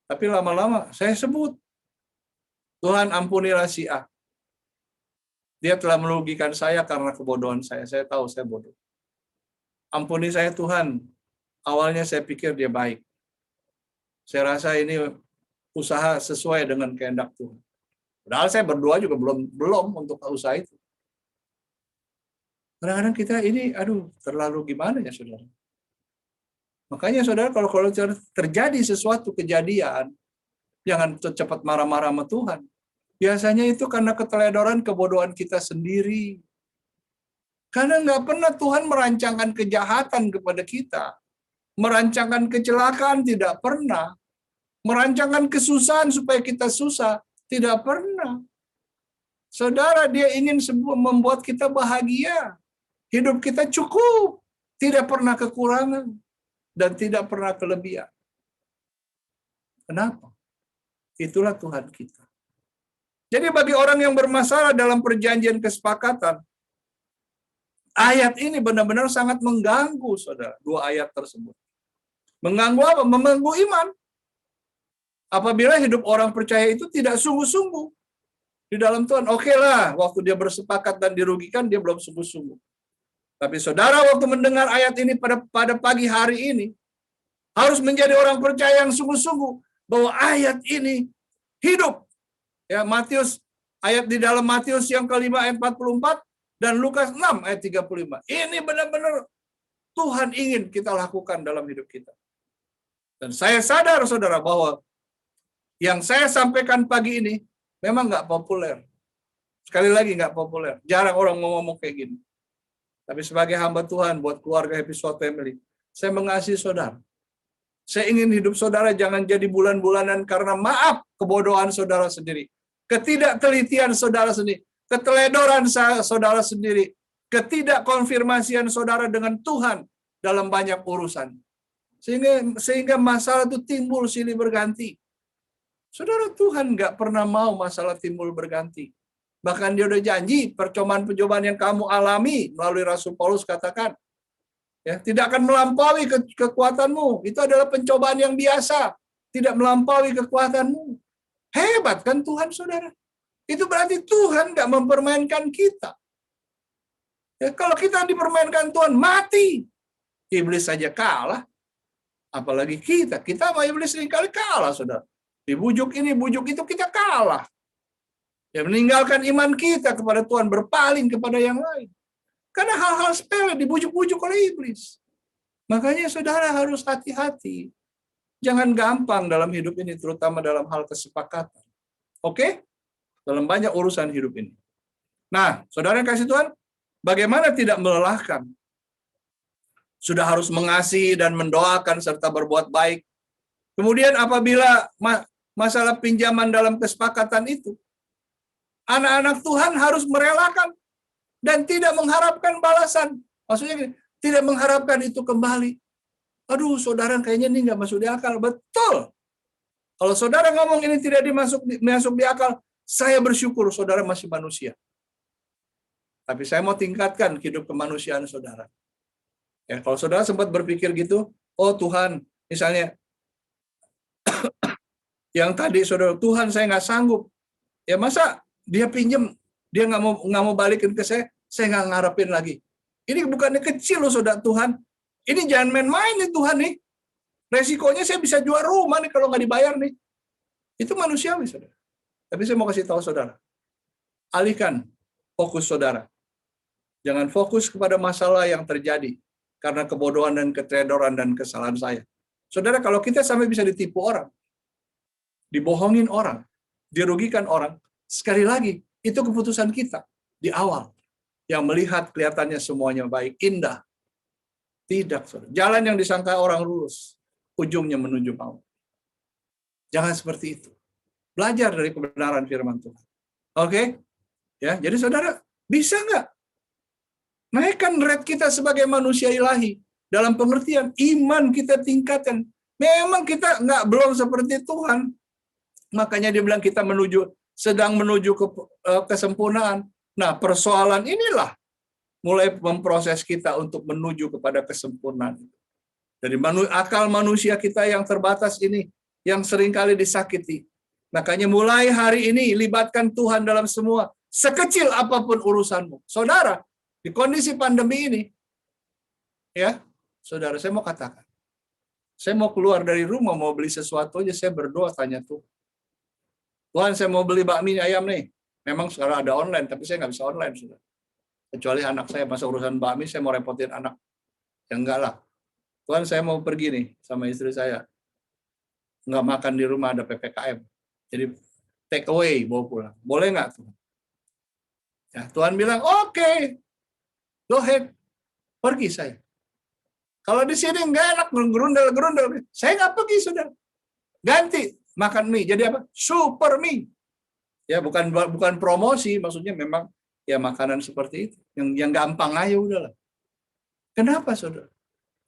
Tapi lama-lama saya sebut, Tuhan ampunilah si A. Dia telah merugikan saya karena kebodohan saya. Saya tahu saya bodoh. Ampuni saya Tuhan. Awalnya saya pikir dia baik. Saya rasa ini usaha sesuai dengan kehendak Tuhan. Padahal saya berdoa juga belum untuk usaha itu. Kadang-kadang kita ini, terlalu gimana ya saudara. Makanya saudara, kalau terjadi sesuatu kejadian, jangan cepat marah-marah sama Tuhan. Biasanya itu karena keteledoran, kebodohan kita sendiri. Karena nggak pernah Tuhan merancangkan kejahatan kepada kita. Merancangkan kecelakaan tidak pernah. Merancangkan kesusahan supaya kita susah tidak pernah. Saudara, dia ingin membuat kita bahagia. Hidup kita cukup. Tidak pernah kekurangan. Dan tidak pernah kelebihan. Kenapa? Itulah Tuhan kita. Jadi bagi orang yang bermasalah dalam perjanjian kesepakatan, ayat ini benar-benar sangat mengganggu, saudara. Dua ayat tersebut. Mengganggu apa? Mengganggu iman. Apabila hidup orang percaya itu tidak sungguh-sungguh di dalam Tuhan. Oke lah, waktu dia bersepakat dan dirugikan, dia belum sungguh-sungguh. Tapi saudara, waktu mendengar ayat ini pada pagi hari ini, harus menjadi orang percaya yang sungguh-sungguh bahwa ayat ini hidup. Ya, Matius, ayat di dalam Matius yang kelima ayat 44 dan Lukas 6 ayat 35. Ini benar-benar Tuhan ingin kita lakukan dalam hidup kita. Dan saya sadar saudara bahwa yang saya sampaikan pagi ini memang nggak populer. Sekali lagi nggak populer. Jarang orang mau ngomong kayak gini. Tapi sebagai hamba Tuhan buat keluarga Happy Sword Family, saya mengasihi saudara. Saya ingin hidup saudara jangan jadi bulan-bulanan karena maaf kebodohan saudara sendiri. Ketidaktelitian saudara sendiri. Keteledoran saudara sendiri. Ketidakkonfirmasian saudara dengan Tuhan dalam banyak urusan. Sehingga masalah itu timbul silih berganti. Saudara, Tuhan nggak pernah mau masalah timbul berganti. Bahkan dia udah janji percobaan-percobaan yang kamu alami melalui Rasul Paulus katakan, ya, tidak akan melampaui kekuatanmu. Itu adalah pencobaan yang biasa. Tidak melampaui kekuatanmu. Hebat kan Tuhan, saudara? Itu berarti Tuhan nggak mempermainkan kita. Ya, kalau kita dipermainkan Tuhan, mati. Iblis saja kalah. Apalagi kita. Kita sama iblis seringkali kalah, saudara. Dibujuk ini, bujuk itu, kita kalah. Ya, meninggalkan iman kita kepada Tuhan, berpaling kepada yang lain. Karena hal-hal sepele dibujuk-bujuk oleh iblis. Makanya saudara harus hati-hati. Jangan gampang dalam hidup ini, terutama dalam hal kesepakatan. Oke? Dalam banyak urusan hidup ini. Nah, saudara yang kasih Tuhan, bagaimana tidak melelahkan? Sudah harus mengasihi dan mendoakan serta berbuat baik. Kemudian apabila masalah pinjaman dalam kesepakatan itu, anak-anak Tuhan harus merelakan dan tidak mengharapkan balasan. Maksudnya tidak mengharapkan itu kembali. Aduh, saudara kayaknya ini nggak masuk di akal. Betul. Kalau saudara ngomong ini tidak masuk di akal, saya bersyukur saudara masih manusia. Tapi saya mau tingkatkan hidup kemanusiaan saudara. Ya, kalau saudara sempat berpikir gitu, oh Tuhan, misalnya yang tadi saudara, Tuhan saya nggak sanggup. Ya masa dia pinjem, dia nggak mau balikin ke saya nggak ngarepin lagi. Ini bukannya kecil loh saudara Tuhan. Ini jangan main-main nih Tuhan nih. Resikonya saya bisa jual rumah nih kalau nggak dibayar nih. Itu manusiawi saudara. Tapi saya mau kasih tahu saudara. Alihkan fokus saudara. Jangan fokus kepada masalah yang terjadi karena kebodohan dan keteledoran dan kesalahan saya. Saudara, kalau kita sampai bisa ditipu orang, dibohongin orang, dirugikan orang, sekali lagi, itu keputusan kita di awal. Yang melihat kelihatannya semuanya baik, indah. Tidak, saudara. Jalan yang disangka orang lurus, ujungnya menuju maut. Jangan seperti itu. Belajar dari kebenaran firman Tuhan. Oke? Ya, jadi saudara, bisa nggak naikkan rate kita sebagai manusia ilahi Dalam pengertian iman kita tingkatkan. Memang kita belum seperti Tuhan. Makanya dia bilang kita sedang menuju ke kesempurnaan. Nah, persoalan inilah mulai memproses kita untuk menuju kepada kesempurnaan. Dari akal manusia kita yang terbatas ini, yang seringkali disakiti. Makanya mulai hari ini libatkan Tuhan dalam semua, sekecil apapun urusanmu. Saudara, di kondisi pandemi ini, ya, saudara, saya mau katakan, saya mau keluar dari rumah, mau beli sesuatu aja, saya berdoa tanya Tuhan, saya mau beli bakmi ayam nih. Memang sekarang ada online, tapi saya nggak bisa online, saudara. Kecuali anak saya, masa urusan bakmi, saya mau repotin anak. Ya enggak lah. Tuhan, saya mau pergi nih sama istri saya. Nggak makan di rumah, ada PPKM. Jadi take away, bawa pulang. Boleh nggak Tuhan? Ya, Tuhan bilang, oke, go ahead. Pergi saya. Kalau di sini nggak enak, gerundel. Saya nggak pergi, saudara. Ganti, makan mie. Jadi apa? Super mie. Ya, bukan promosi, maksudnya memang ya makanan seperti itu. Yang gampang aja udahlah. Kenapa, saudara?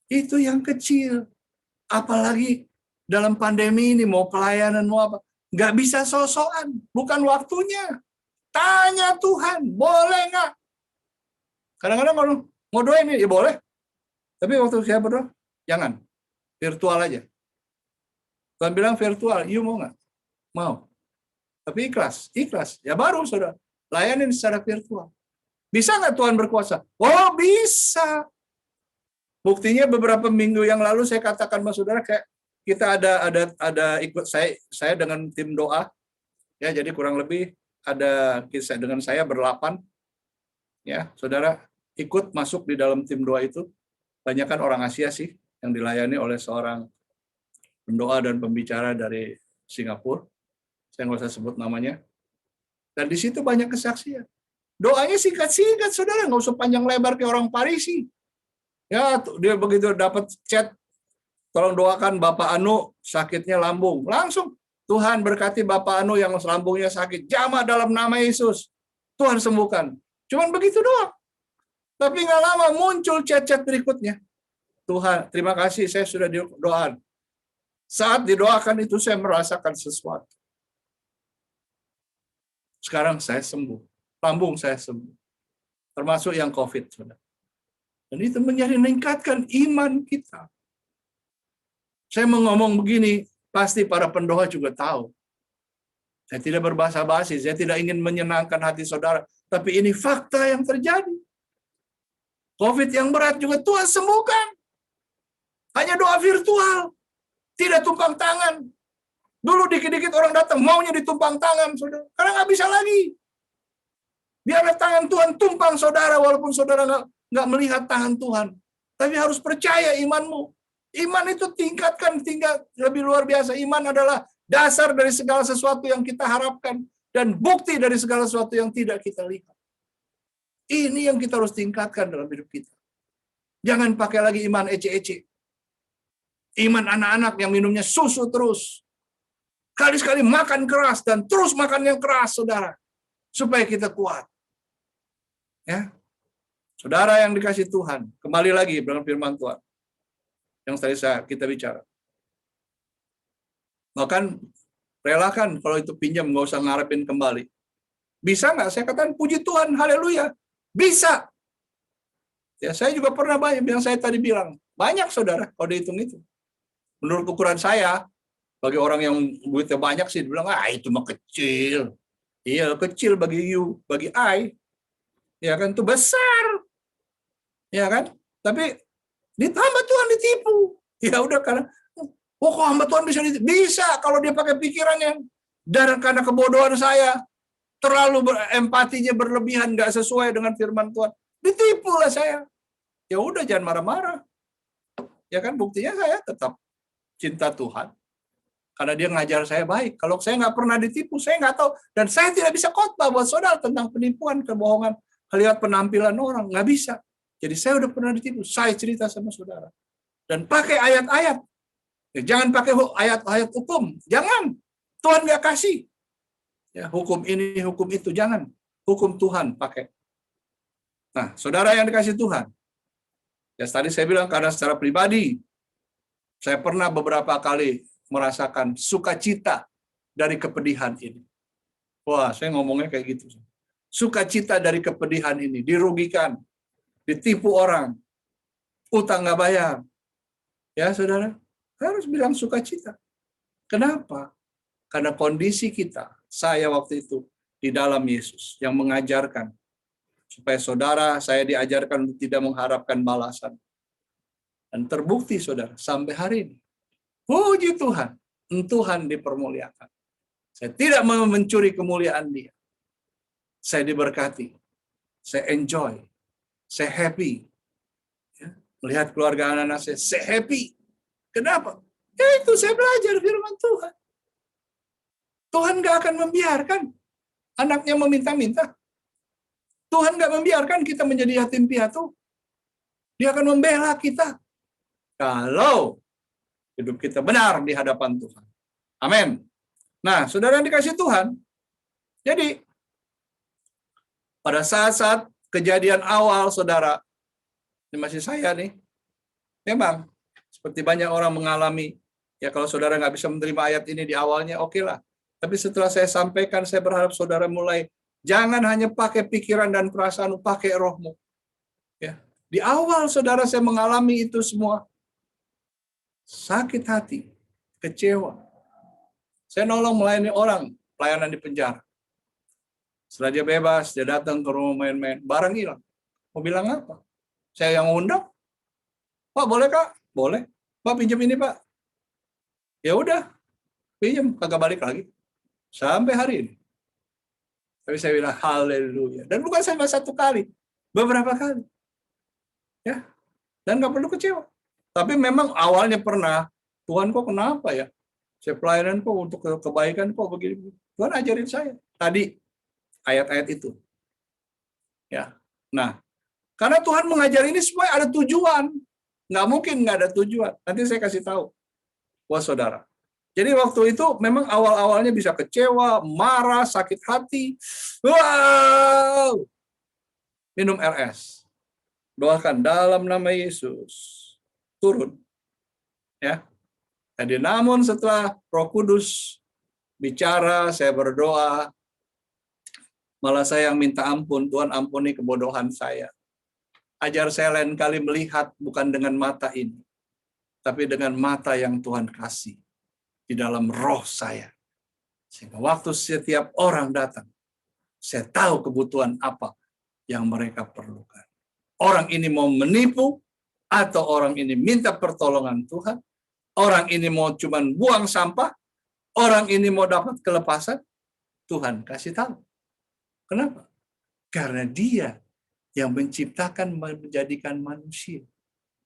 Itu yang kecil. Apalagi dalam pandemi ini, mau pelayanan, mau apa. Nggak bisa sosokan. Bukan waktunya. Tanya Tuhan, boleh nggak? Kadang-kadang kalau mau doa ini, ya boleh. Tapi waktu saya berdoa, jangan. Virtual aja. Tuhan bilang virtual, you mau nggak? Mau. Tapi ikhlas. Ya baru, saudara. Layanin secara virtual. Bisa nggak Tuhan berkuasa? Oh, bisa. Buktinya beberapa minggu yang lalu saya katakan sama saudara, kayak kita ada ikut saya dengan tim doa. Ya, jadi kurang lebih ada kisah dengan saya berlapan. Ya, saudara ikut masuk di dalam tim doa itu. Banyak kan orang Asia sih yang dilayani oleh seorang pendoa dan pembicara dari Singapura. Saya nggak usah sebut namanya. Dan di situ banyak kesaksian. Doanya singkat-singkat, saudara. Nggak usah panjang lebar kayak orang Parisi. Ya, dia begitu dapat chat, tolong doakan Bapak Anu sakitnya lambung. Langsung, Tuhan berkati Bapak Anu yang lambungnya sakit. Jamah dalam nama Yesus. Tuhan sembuhkan. Cuman begitu doang. Tapi nggak lama muncul chat-chat berikutnya. Tuhan, terima kasih saya sudah didoakan. Saat didoakan itu saya merasakan sesuatu. Sekarang saya sembuh. Lambung saya sembuh. Termasuk yang COVID, saudara. Dan itu meningkatkan iman kita. Saya mau ngomong begini, pasti para pendoa juga tahu. Saya tidak berbahasa basi, saya tidak ingin menyenangkan hati saudara. Tapi ini fakta yang terjadi. COVID yang berat juga Tuhan sembuhkan. Hanya doa virtual. Tidak tumpang tangan. Dulu dikit-dikit orang datang, maunya ditumpang tangan, saudara. Karena nggak bisa lagi. Biarlah tangan Tuhan tumpang saudara, walaupun saudara nggak melihat tangan Tuhan. Tapi harus percaya imanmu. Iman itu tingkatkan tingkat lebih luar biasa. Iman adalah dasar dari segala sesuatu yang kita harapkan. Dan bukti dari segala sesuatu yang tidak kita lihat. Ini yang kita harus tingkatkan dalam hidup kita. Jangan pakai lagi iman ece-ece. Iman anak-anak yang minumnya susu terus. Kali-sekali makan keras dan terus makan yang keras, saudara. Supaya kita kuat. Ya, saudara yang dikasih Tuhan, kembali lagi dengan firman Tuhan yang tadi kita bicara. Bahkan relakan kalau itu pinjam, nggak usah ngarepin kembali. Bisa nggak? Saya katakan puji Tuhan, haleluya. Bisa. Ya, saya juga pernah banyak yang saya tadi bilang. Banyak, saudara, kalau dihitung itu. Menurut ukuran saya, bagi orang yang duitnya banyak sih, dibilang, itu mah kecil. Iya, kecil bagi you, bagi I. Ya kan, itu besar. Ya kan? Tapi hamba Tuhan ditipu. Ya udah, karena kok hamba Tuhan bisa ditipu? Bisa kalau dia pakai pikirannya. Dan karena kebodohan saya, terlalu empatinya berlebihan, nggak sesuai dengan firman Tuhan. Ditipu lah saya. Ya udah, jangan marah-marah. Ya kan, buktinya saya tetap cinta Tuhan. Karena dia ngajar saya baik. Kalau saya nggak pernah ditipu, saya nggak tahu. Dan saya tidak bisa khotbah buat saudara tentang penipuan, kebohongan, lihat penampilan orang. Nggak bisa. Jadi saya udah pernah ditipu. Saya cerita sama saudara. Dan pakai ayat-ayat. Ya, jangan pakai ayat-ayat hukum. Jangan. Tuhan nggak kasih. Ya, hukum ini, hukum itu. Jangan. Hukum Tuhan pakai. Nah, saudara yang dikasih Tuhan. Ya tadi saya bilang karena secara pribadi, saya pernah beberapa kali merasakan sukacita dari kepedihan ini. Wah, saya ngomongnya kayak gitu. Sukacita dari kepedihan ini, dirugikan, ditipu orang, utang nggak bayar. Ya saudara, harus bilang sukacita. Kenapa? Karena kondisi kita, saya waktu itu di dalam Yesus yang mengajarkan supaya saudara, saya diajarkan untuk tidak mengharapkan balasan. Dan terbukti saudara, sampai hari ini. Puji Tuhan, Tuhan dipermuliakan. Saya tidak mau mencuri kemuliaan Dia. Saya diberkati, saya enjoy, saya happy. Ya, melihat keluarga anak-anak saya happy. Kenapa? Ya itu saya belajar firman Tuhan. Tuhan gak akan membiarkan anaknya meminta-minta. Tuhan gak membiarkan kita menjadi yatim piatu. Dia akan membela kita. Kalau hidup kita benar di hadapan Tuhan. Amin. Nah, saudara yang dikasih Tuhan, jadi pada saat-saat kejadian awal, saudara, ini masih saya nih, memang seperti banyak orang mengalami, ya kalau saudara nggak bisa menerima ayat ini di awalnya, oke lah. Tapi setelah saya sampaikan, saya berharap saudara mulai, jangan hanya pakai pikiran dan perasaan, pakai rohmu. Ya. Di awal saudara saya mengalami itu semua, sakit hati, kecewa. Saya nolong melayani orang, pelayanan di penjara. Setelah dia bebas, dia datang ke rumah main-main, barang hilang. Mau bilang apa? Saya yang undang. Pak, boleh Kak? Boleh. Pak, pinjam ini Pak. Ya udah, pinjam, kagak balik lagi. Sampai hari ini. Tapi saya bilang, haleluya. Dan bukan cuma satu kali, beberapa kali. Ya, dan nggak perlu kecewa. Tapi memang awalnya pernah, Tuhan kok kenapa ya? Saya pelayanan kok untuk kebaikan kok begini. Tuhan ajarin saya. Tadi, ayat-ayat itu. Ya. Nah, karena Tuhan mengajar ini semua ada tujuan. Nggak mungkin nggak ada tujuan. Nanti saya kasih tahu. Wah, saudara. Jadi waktu itu memang awal-awalnya bisa kecewa, marah, sakit hati. Wow! Minum RS. Doakan dalam nama Yesus. Turun. Ya. Jadi namun setelah Roh Kudus bicara, saya berdoa, malah saya yang minta ampun, Tuhan ampuni kebodohan saya. Ajar saya lain kali melihat bukan dengan mata ini, tapi dengan mata yang Tuhan kasih di dalam roh saya. Sehingga waktu setiap orang datang, saya tahu kebutuhan apa yang mereka perlukan. Orang ini mau menipu, atau orang ini minta pertolongan Tuhan, orang ini mau cuman buang sampah, orang ini mau dapat kelepasan, Tuhan kasih tahu. Kenapa? Karena Dia yang menciptakan, menjadikan manusia.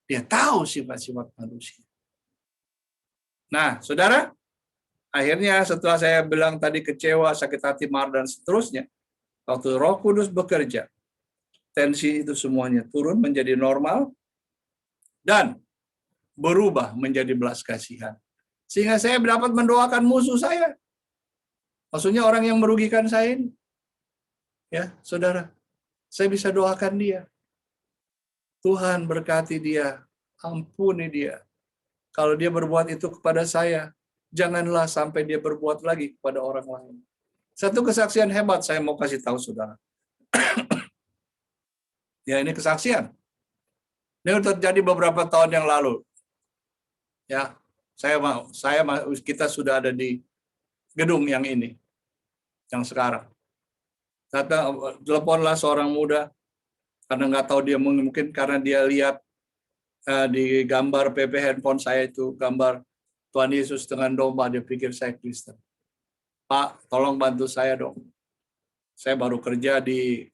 Dia tahu sifat-sifat manusia. Nah, saudara, akhirnya setelah saya bilang tadi kecewa, sakit hati, marah, dan seterusnya, waktu Roh Kudus bekerja, tensi itu semuanya turun menjadi normal, dan berubah menjadi belas kasihan. Sehingga saya dapat mendoakan musuh saya. Maksudnya orang yang merugikan saya ini. Ya, saudara, saya bisa doakan dia. Tuhan berkati dia, ampuni dia. Kalau dia berbuat itu kepada saya, janganlah sampai dia berbuat lagi kepada orang lain. Satu kesaksian hebat saya mau kasih tahu saudara. Ya, ini kesaksian. Ini terjadi beberapa tahun yang lalu. Ya, kita sudah ada di gedung yang ini, yang sekarang. Teleponlah seorang muda, karena nggak tahu dia, mungkin karena dia lihat di gambar PP handphone saya itu gambar Tuhan Yesus dengan domba, dia pikir saya Kristen. Pak, tolong bantu saya dong. Saya baru kerja di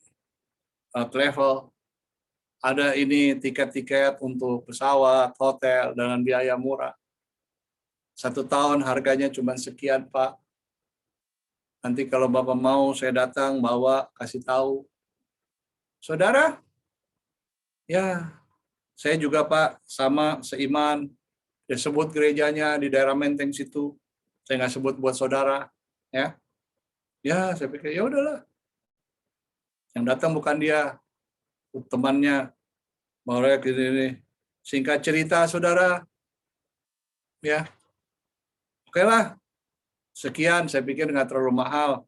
travel. Ada ini tiket-tiket untuk pesawat, hotel dengan biaya murah. 1 tahun harganya cuma sekian, Pak. Nanti kalau Bapak mau saya datang, bawa, kasih tahu. Saudara, ya saya juga Pak, sama seiman. Dia sebut gerejanya di daerah Menteng situ. Saya nggak sebut buat saudara. Ya, saya pikir ya udahlah. Yang datang bukan dia, temannya. Mau gini. Singkat cerita, saudara, ya, oke lah, sekian, saya pikir nggak terlalu mahal.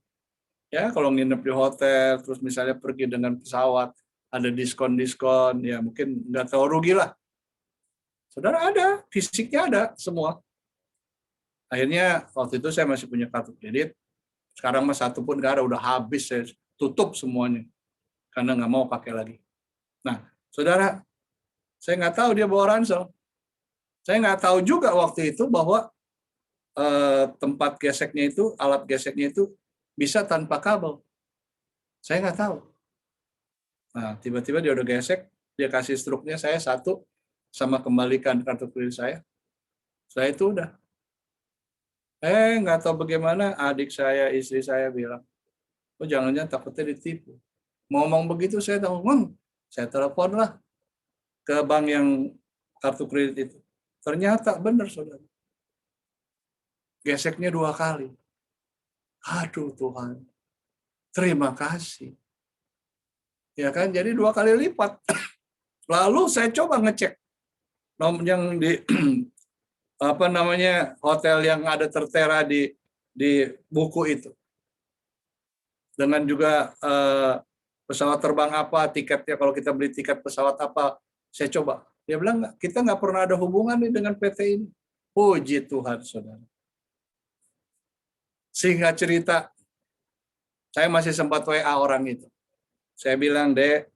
Ya, kalau nginep di hotel, terus misalnya pergi dengan pesawat, ada diskon-diskon, ya mungkin nggak terlalu rugi lah. Saudara ada, fisiknya ada semua. Akhirnya waktu itu saya masih punya kartu kredit, sekarang mah satu pun nggak ada, udah habis, saya tutup semuanya, karena nggak mau pakai lagi. Nah, saudara, saya nggak tahu dia bawa ransel. Saya nggak tahu juga waktu itu bahwa tempat geseknya itu, alat geseknya itu bisa tanpa kabel. Saya nggak tahu. Nah, tiba-tiba dia udah gesek, dia kasih struknya saya satu, sama kembalikan kartu kredit saya. Saya itu udah. Nggak tahu bagaimana adik saya, istri saya bilang, oh jangan-jangan takutnya ditipu. Mau ngomong begitu saya tahu, saya telepon lah ke bank yang kartu kredit itu. Ternyata benar, saudara. Geseknya 2 kali. Aduh Tuhan, terima kasih. Ya kan, jadi 2 kali lipat. Lalu saya coba ngecek yang di apa namanya hotel yang ada tertera di buku itu. Dengan juga pesawat terbang apa, tiketnya kalau kita beli tiket pesawat apa, saya coba. Dia bilang, kita nggak pernah ada hubungan nih dengan PT ini. Puji Tuhan, saudara. Singkat cerita, saya masih sempat WA orang itu. Saya bilang, Dek,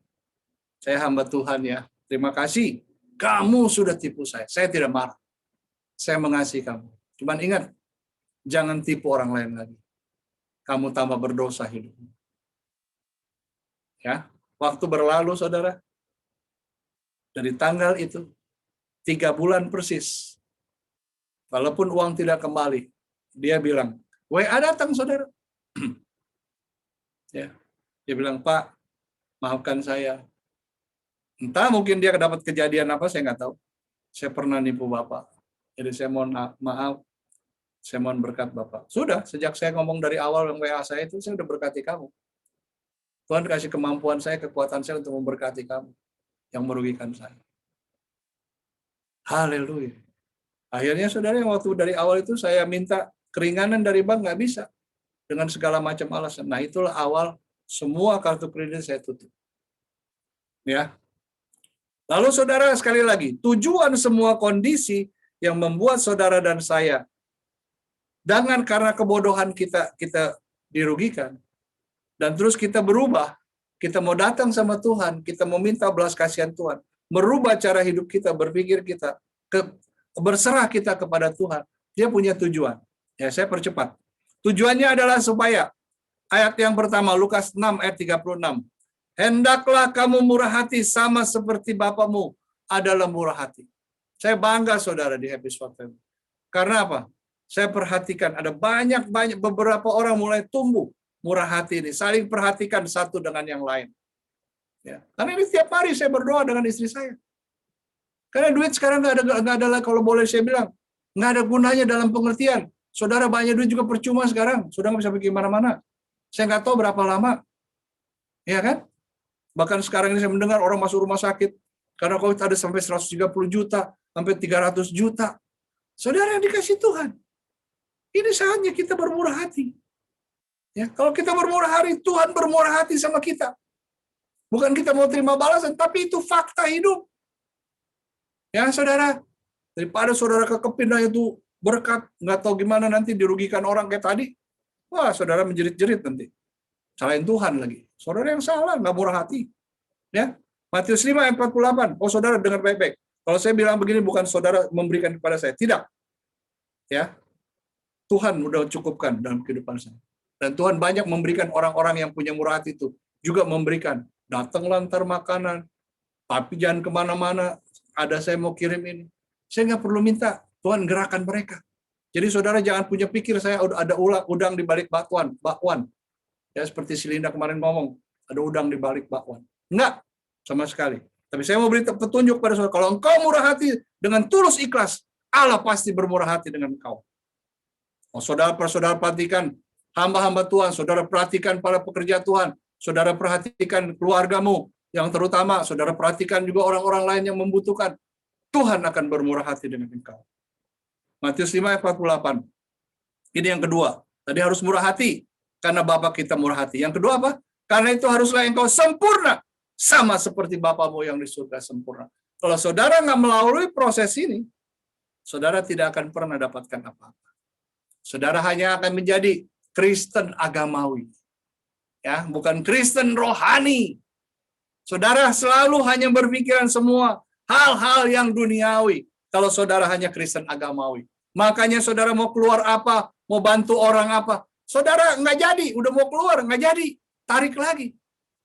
saya hamba Tuhan ya. Terima kasih. Kamu sudah tipu saya. Saya tidak marah. Saya mengasihi kamu. Cuman ingat, jangan tipu orang lain lagi. Kamu tambah berdosa hidupmu. Ya, waktu berlalu, saudara. Dari tanggal itu, 3 bulan persis. Walaupun uang tidak kembali, dia bilang, WA datang, saudara. Ya, dia bilang, Pak, maafkan saya. Entah mungkin dia dapat kejadian apa, saya nggak tahu. Saya pernah nipu Bapak. Jadi saya mohon maaf, saya mohon berkat Bapak. Sudah, sejak saya ngomong dari awal yang WA saya itu, saya udah berkati kamu. Tuhan kasih kemampuan saya, kekuatan saya untuk memberkati kamu yang merugikan saya. Haleluya. Akhirnya saudara, yang waktu dari awal itu saya minta keringanan dari bank, nggak bisa. Dengan segala macam alasan. Nah, itulah awal semua kartu kredit saya tutup. Ya. Lalu saudara, sekali lagi, tujuan semua kondisi yang membuat saudara dan saya karena kebodohan kita dirugikan, dan terus kita berubah, kita mau datang sama Tuhan, kita mau minta belas kasihan Tuhan, merubah cara hidup kita, berpikir kita, berserah kita kepada Tuhan. Dia punya tujuan. Ya, saya percepat. Tujuannya adalah supaya, ayat yang pertama, Lukas 6 ayat 36. Hendaklah kamu murah hati sama seperti Bapamu adalah murah hati. Saya bangga saudara di Happy Swap Family. Karena apa? Saya perhatikan ada banyak beberapa orang mulai tumbuh murah hati ini, saling perhatikan satu dengan yang lain. Ya. Karena ini setiap hari saya berdoa dengan istri saya. Karena duit sekarang nggak ada, kalau boleh saya bilang, nggak ada gunanya dalam pengertian. Saudara banyak duit juga percuma sekarang, saudara nggak bisa pergi mana-mana. Saya nggak tahu berapa lama, ya kan? Bahkan sekarang ini saya mendengar orang masuk rumah sakit karena COVID ada sampai 130 juta, sampai 300 juta. Saudara yang dikasih Tuhan, ini saatnya kita bermurah hati. Ya, kalau kita bermurah hati, Tuhan bermurah hati sama kita. Bukan kita mau terima balasan, tapi itu fakta hidup. Ya, saudara, daripada saudara kekepin itu berkat, nggak tahu gimana nanti dirugikan orang kayak tadi, wah, saudara menjerit-jerit nanti. Salahin Tuhan lagi. Saudara yang salah, nggak murah hati. Ya, Matius 5 ayat 48. Oh, saudara dengar baik-baik. Kalau saya bilang begini, bukan saudara memberikan kepada saya. Tidak. Ya, Tuhan udah cukupkan dalam kehidupan saya. Dan Tuhan banyak memberikan orang-orang yang punya murah hati itu. Juga memberikan. Datanglah ntar makanan. Tapi jangan kemana-mana. Ada saya mau kirim ini. Saya nggak perlu minta. Tuhan gerakan mereka. Jadi saudara jangan punya pikir saya ada udang di balik bakwan. Ya, seperti si Linda kemarin ngomong. Ada udang di balik bakwan. Enggak. Sama sekali. Tapi saya mau beri petunjuk pada saudara. Kalau engkau murah hati dengan tulus ikhlas, Allah pasti bermurah hati dengan engkau. Oh, saudara perhatikan hamba-hamba Tuhan. Saudara perhatikan para pekerja Tuhan. Saudara perhatikan keluargamu. Yang terutama, saudara perhatikan juga orang-orang lain yang membutuhkan. Tuhan akan bermurah hati dengan engkau. Matius 5 ayat 48. Ini yang kedua. Tadi harus murah hati, karena Bapa kita murah hati. Yang kedua apa? Karena itu haruslah engkau sempurna, sama seperti Bapamu yang di surga sempurna. Kalau saudara nggak melalui proses ini, saudara tidak akan pernah dapatkan apa-apa. Saudara hanya akan menjadi Kristen agamawi. Ya, bukan Kristen rohani. Saudara selalu hanya berpikiran semua hal-hal yang duniawi. Kalau saudara hanya Kristen agamawi. Makanya saudara mau keluar apa, mau bantu orang apa. Saudara nggak jadi, udah mau keluar, nggak jadi. Tarik lagi.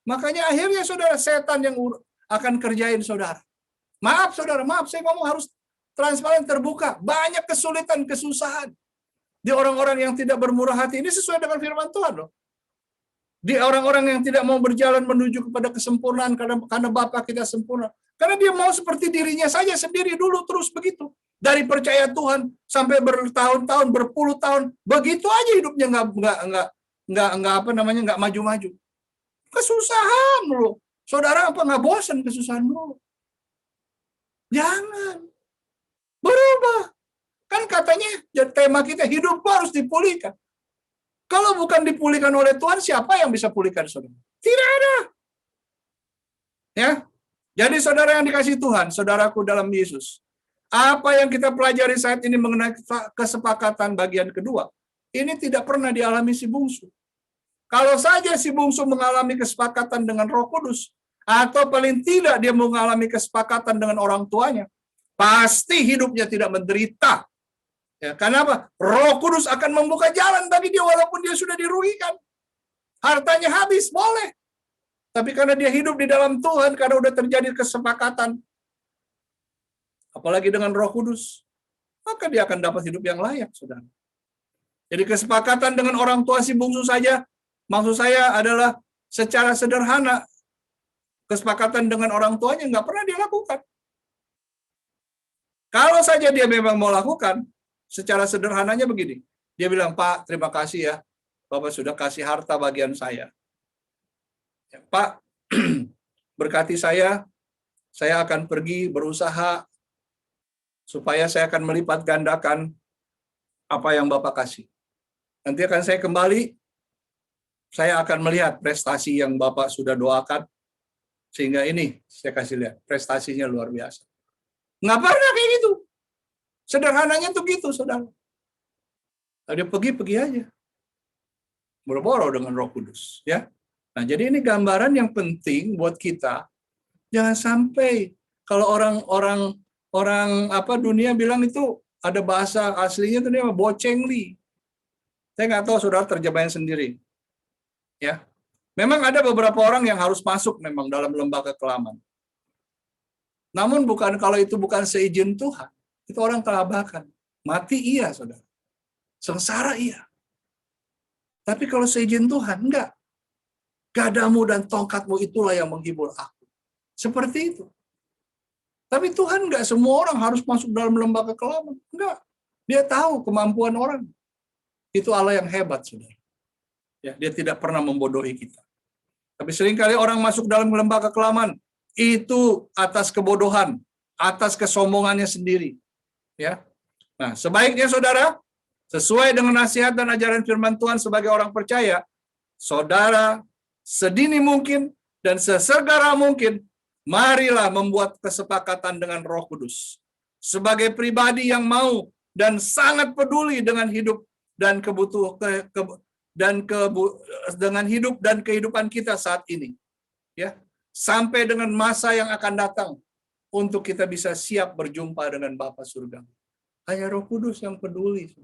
Makanya akhirnya saudara setan yang akan kerjain saudara. Maaf saudara, maaf saya ngomong harus transparan, terbuka. Banyak kesulitan, kesusahan. Di orang-orang yang tidak bermurah hati, ini sesuai dengan firman Tuhan loh. Di orang-orang yang tidak mau berjalan menuju kepada kesempurnaan karena Bapa kita sempurna. Karena dia mau seperti dirinya saja sendiri dulu terus begitu. Dari percaya Tuhan sampai bertahun-tahun, berpuluh tahun, begitu aja hidupnya nggak maju-maju. Kesusahan loh. Saudara apa nggak bosan kesusahan loh? Jangan berubah. Kan katanya tema kita hidup harus dipulihkan. Kalau bukan dipulihkan oleh Tuhan, siapa yang bisa pulihkan saudara? Tidak ada. Ya. Jadi saudara yang dikasihi Tuhan, saudaraku dalam Yesus, apa yang kita pelajari saat ini mengenai kesepakatan bagian kedua, ini tidak pernah dialami si bungsu. Kalau saja si bungsu mengalami kesepakatan dengan Roh Kudus, atau paling tidak dia mengalami kesepakatan dengan orang tuanya, pasti hidupnya tidak menderita. Ya, karena apa? Roh Kudus akan membuka jalan bagi dia walaupun dia sudah dirugikan. Hartanya habis, boleh. Tapi karena dia hidup di dalam Tuhan, karena udah terjadi kesepakatan, apalagi dengan Roh Kudus, maka dia akan dapat hidup yang layak, saudara. Jadi kesepakatan dengan orang tua si bungsu saja, maksud saya adalah secara sederhana, kesepakatan dengan orang tuanya nggak pernah dia lakukan. Kalau saja dia memang mau lakukan, secara sederhananya begini, dia bilang, Pak, terima kasih ya, Bapak sudah kasih harta bagian saya. Ya, Pak, berkati saya akan pergi berusaha, supaya saya akan melipat gandakan apa yang Bapak kasih. Nanti akan saya kembali, saya akan melihat prestasi yang Bapak sudah doakan, sehingga ini saya kasih lihat, prestasinya luar biasa. Nggak pernah kayak gitu. Sederhananya tuh gitu, saudara. Dia pergi aja. Boro-boro dengan Roh Kudus. Ya. Nah, jadi ini gambaran yang penting buat kita. Jangan sampai kalau orang dunia bilang itu ada bahasa aslinya itu dia bocengli. Saya nggak tahu saudara terjemahin sendiri. Ya. Memang ada beberapa orang yang harus masuk memang dalam lembah kekelaman. Namun kalau itu bukan seizin Tuhan, itu orang kelabakan. Mati iya, saudara. Sengsara iya. Tapi kalau seizin Tuhan, enggak. Gadamu dan tongkatmu itulah yang menghibur aku. Seperti itu. Tapi Tuhan enggak semua orang harus masuk dalam lembah kekelaman. Enggak. Dia tahu kemampuan orang. Itu Allah yang hebat, saudara. Ya, dia tidak pernah membodohi kita. Tapi seringkali orang masuk dalam lembah kekelaman, itu atas kebodohan, atas kesombongannya sendiri. Ya. Nah, sebaiknya saudara, sesuai dengan nasihat dan ajaran firman Tuhan sebagai orang percaya, saudara sedini mungkin dan sesegera mungkin, marilah membuat kesepakatan dengan Roh Kudus. Sebagai pribadi yang mau dan sangat peduli dengan hidup dan dengan hidup dan kehidupan kita saat ini. Ya, sampai dengan masa yang akan datang untuk kita bisa siap berjumpa dengan Bapa surga. Hanya Roh Kudus yang peduli.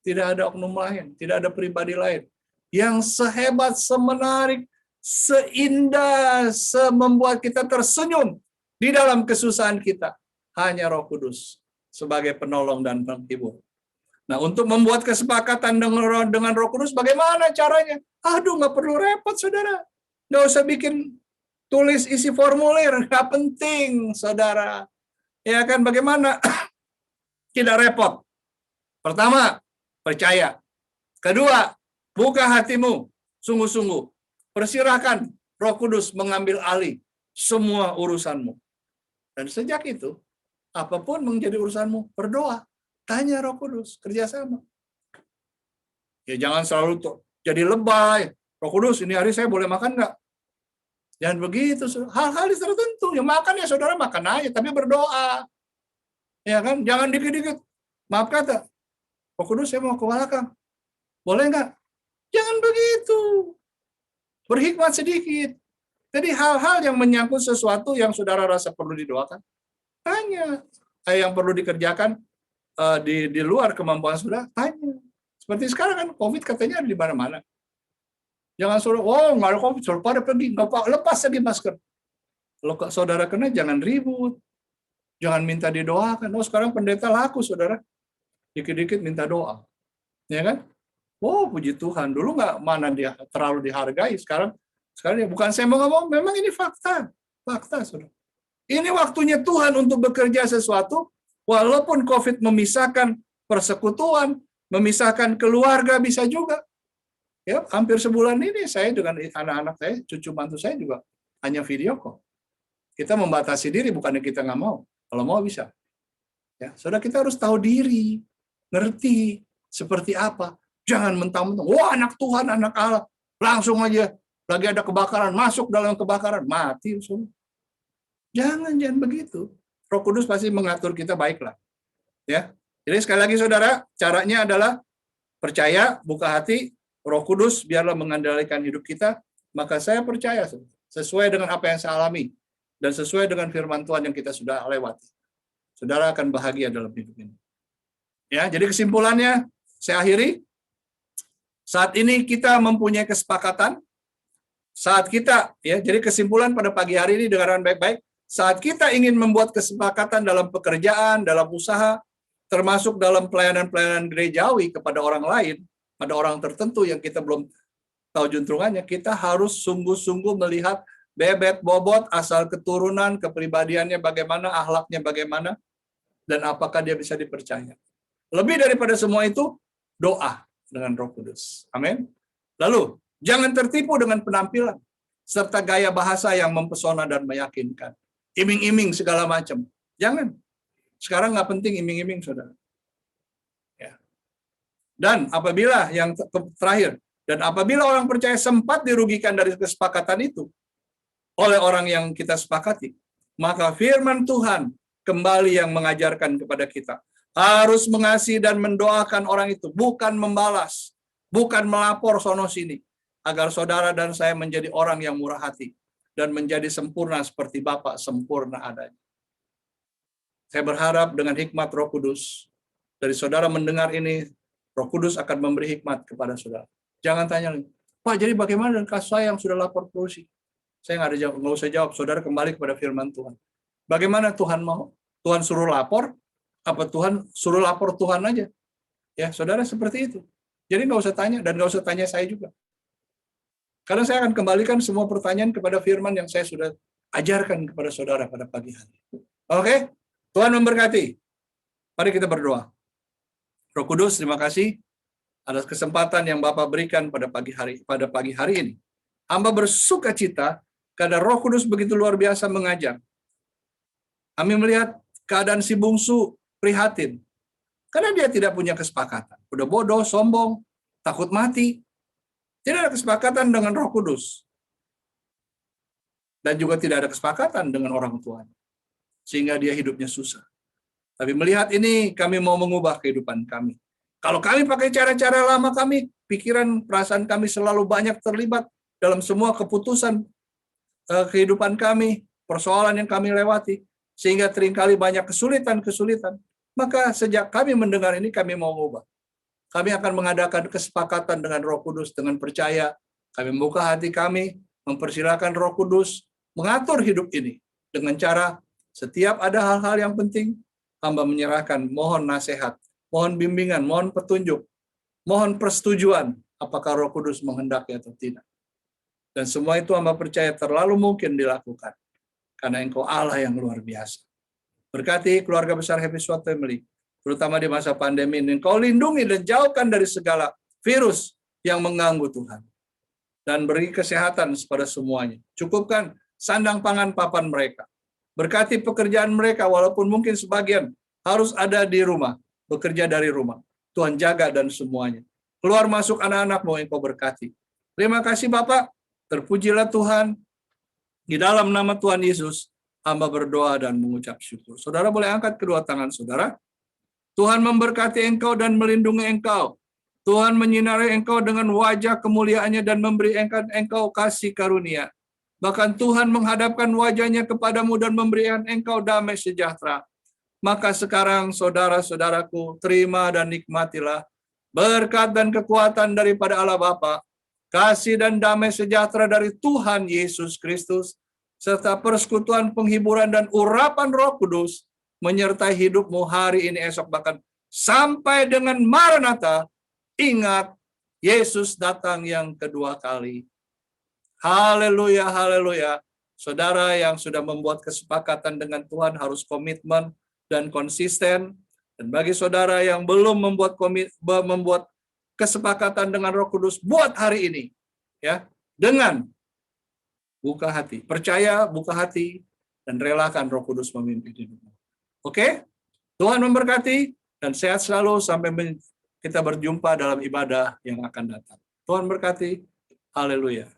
Tidak ada oknum lain, tidak ada pribadi lain. Yang sehebat, semenarik, seindah, membuat kita tersenyum di dalam kesusahan kita. Hanya Roh Kudus sebagai penolong dan penghibur. Nah, untuk membuat kesepakatan dengan Roh Kudus, bagaimana caranya? Aduh, nggak perlu repot, saudara. Nggak usah bikin tulis isi formulir, nggak penting, saudara. Ya kan, bagaimana? Tidak repot. Pertama, percaya. Kedua, buka hatimu sungguh-sungguh. Persilahkan Roh Kudus mengambil alih semua urusanmu. Dan sejak itu, apapun menjadi urusanmu, berdoa. Tanya Roh Kudus, kerjasama. Ya jangan selalu jadi lebay. Roh Kudus, ini hari saya boleh makan nggak? Jangan begitu. Hal-hal tertentu. Ya makan ya saudara makan aja, tapi berdoa. Ya kan? Jangan dikit-dikit. Maaf kata, Roh Kudus saya mau ke belakang. Boleh nggak? Jangan begitu. Berhikmat sedikit. Jadi hal-hal yang menyangkut sesuatu yang saudara rasa perlu didoakan, tanya. Yang perlu dikerjakan di luar kemampuan saudara, tanya. Seperti sekarang kan COVID katanya ada di mana-mana. Jangan suruh, nggak ada COVID, suruh pada pergi, nggak lepas lagi masker. Kalau saudara kena jangan ribut, jangan minta didoakan. Sekarang pendeta laku saudara, dikit-dikit minta doa, ya kan? Puji Tuhan, dulu nggak mana dia terlalu dihargai, sekarang ya bukan saya mau ngomong, memang ini fakta, saudara. Ini waktunya Tuhan untuk bekerja sesuatu, walaupun COVID memisahkan persekutuan, memisahkan keluarga bisa juga. Ya, hampir sebulan ini saya dengan anak-anak saya, cucu mantu saya juga hanya video kok. Kita membatasi diri, bukannya kita nggak mau. Kalau mau bisa. Ya, saudara kita harus tahu diri, ngerti seperti apa. Jangan mentang-mentang, anak Tuhan, anak Allah, langsung aja lagi ada kebakaran, masuk dalam kebakaran, mati. Jangan begitu. Roh Kudus pasti mengatur kita baiklah. Ya. Jadi sekali lagi saudara, caranya adalah percaya, buka hati, Roh Kudus biarlah mengendalikan hidup kita, maka saya percaya sesuai dengan apa yang saya alami dan sesuai dengan firman Tuhan yang kita sudah lewati. Saudara akan bahagia dalam hidup ini. Ya, jadi kesimpulannya saya akhiri. Saat ini kita mempunyai kesepakatan. Saat kita jadi kesimpulan pada pagi hari ini dengarkan baik-baik. Saat kita ingin membuat kesepakatan dalam pekerjaan, dalam usaha, termasuk dalam pelayanan-pelayanan gerejawi kepada orang lain, pada orang tertentu yang kita belum tahu juntrungannya, kita harus sungguh-sungguh melihat bebet bobot, asal keturunan, kepribadiannya bagaimana, akhlaknya bagaimana, dan apakah dia bisa dipercaya. Lebih daripada semua itu, doa dengan Roh Kudus. Amin. Lalu, jangan tertipu dengan penampilan, serta gaya bahasa yang mempesona dan meyakinkan. Iming-iming segala macam. Jangan. Sekarang nggak penting iming-iming, saudara. Dan apabila yang terakhir, dan apabila orang percaya sempat dirugikan dari kesepakatan itu oleh orang yang kita sepakati, maka firman Tuhan kembali yang mengajarkan kepada kita harus mengasihi dan mendoakan orang itu, bukan membalas, bukan melapor sono sini, agar saudara dan saya menjadi orang yang murah hati dan menjadi sempurna seperti Bapa sempurna adanya. Saya berharap dengan hikmat Roh Kudus dari saudara mendengar ini, Roh Kudus akan memberi hikmat kepada saudara. Jangan tanya, Pak, jadi bagaimana dengan kasus saya yang sudah lapor polisi? Saya nggak usah jawab. Saudara kembali kepada firman Tuhan. Bagaimana Tuhan mau? Tuhan suruh lapor? Apa Tuhan suruh lapor Tuhan aja? Ya, saudara seperti itu. Jadi nggak usah tanya, dan nggak usah tanya saya juga. Karena saya akan kembalikan semua pertanyaan kepada firman yang saya sudah ajarkan kepada saudara pada pagi hari. Oke? Tuhan memberkati. Mari kita berdoa. Roh Kudus, terima kasih atas kesempatan yang Bapak berikan pada pagi hari ini. Hamba bersuka cita karena Roh Kudus begitu luar biasa mengajar. Kami melihat keadaan si bungsu prihatin. Karena dia tidak punya kesepakatan. Udah bodoh, sombong, takut mati. Tidak ada kesepakatan dengan Roh Kudus. Dan juga tidak ada kesepakatan dengan orang tuanya. Sehingga dia hidupnya susah. Tapi melihat ini, kami mau mengubah kehidupan kami. Kalau kami pakai cara-cara lama kami, pikiran, perasaan kami selalu banyak terlibat dalam semua keputusan kehidupan kami, persoalan yang kami lewati, sehingga seringkali banyak kesulitan-kesulitan. Maka sejak kami mendengar ini, kami mau mengubah. Kami akan mengadakan kesepakatan dengan Roh Kudus, dengan percaya. Kami membuka hati kami, mempersilakan Roh Kudus mengatur hidup ini. Dengan cara setiap ada hal-hal yang penting, hamba menyerahkan, mohon nasihat, mohon bimbingan, mohon petunjuk, mohon persetujuan, apakah Roh Kudus menghendaki atau tidak. Dan semua itu hamba percaya terlalu mungkin dilakukan, karena Engkau Allah yang luar biasa. Berkati keluarga besar Happy Swat Family, terutama di masa pandemi ini, Engkau lindungi dan jauhkan dari segala virus yang mengganggu Tuhan. Dan beri kesehatan kepada semuanya. Cukupkan sandang pangan papan mereka. Berkati pekerjaan mereka, walaupun mungkin sebagian harus ada di rumah, bekerja dari rumah. Tuhan jaga dan semuanya. Keluar masuk anak-anak-Mu Engkau berkati. Terima kasih Bapak, terpujilah Tuhan. Di dalam nama Tuhan Yesus, hamba berdoa dan mengucap syukur. Saudara boleh angkat kedua tangan saudara. Tuhan memberkati engkau dan melindungi engkau. Tuhan menyinari engkau dengan wajah kemuliaannya dan memberi engkau kasih karunia. Bahkan Tuhan menghadapkan wajahnya kepadamu dan memberikan engkau damai sejahtera. Maka sekarang saudara-saudaraku, terima dan nikmatilah berkat dan kekuatan daripada Allah Bapa, kasih dan damai sejahtera dari Tuhan Yesus Kristus, serta persekutuan penghiburan dan urapan Roh Kudus menyertai hidupmu hari ini, esok, bahkan sampai dengan Maranatha. Ingat, Yesus datang yang kedua kali. Haleluya, haleluya. Saudara yang sudah membuat kesepakatan dengan Tuhan harus komitmen dan konsisten. Dan bagi saudara yang belum membuat kesepakatan dengan Roh Kudus, buat hari ini, ya, dengan buka hati, percaya, buka hati, dan relakan Roh Kudus memimpin hidupmu. Oke? Tuhan memberkati dan sehat selalu sampai kita berjumpa dalam ibadah yang akan datang. Tuhan berkati. Haleluya.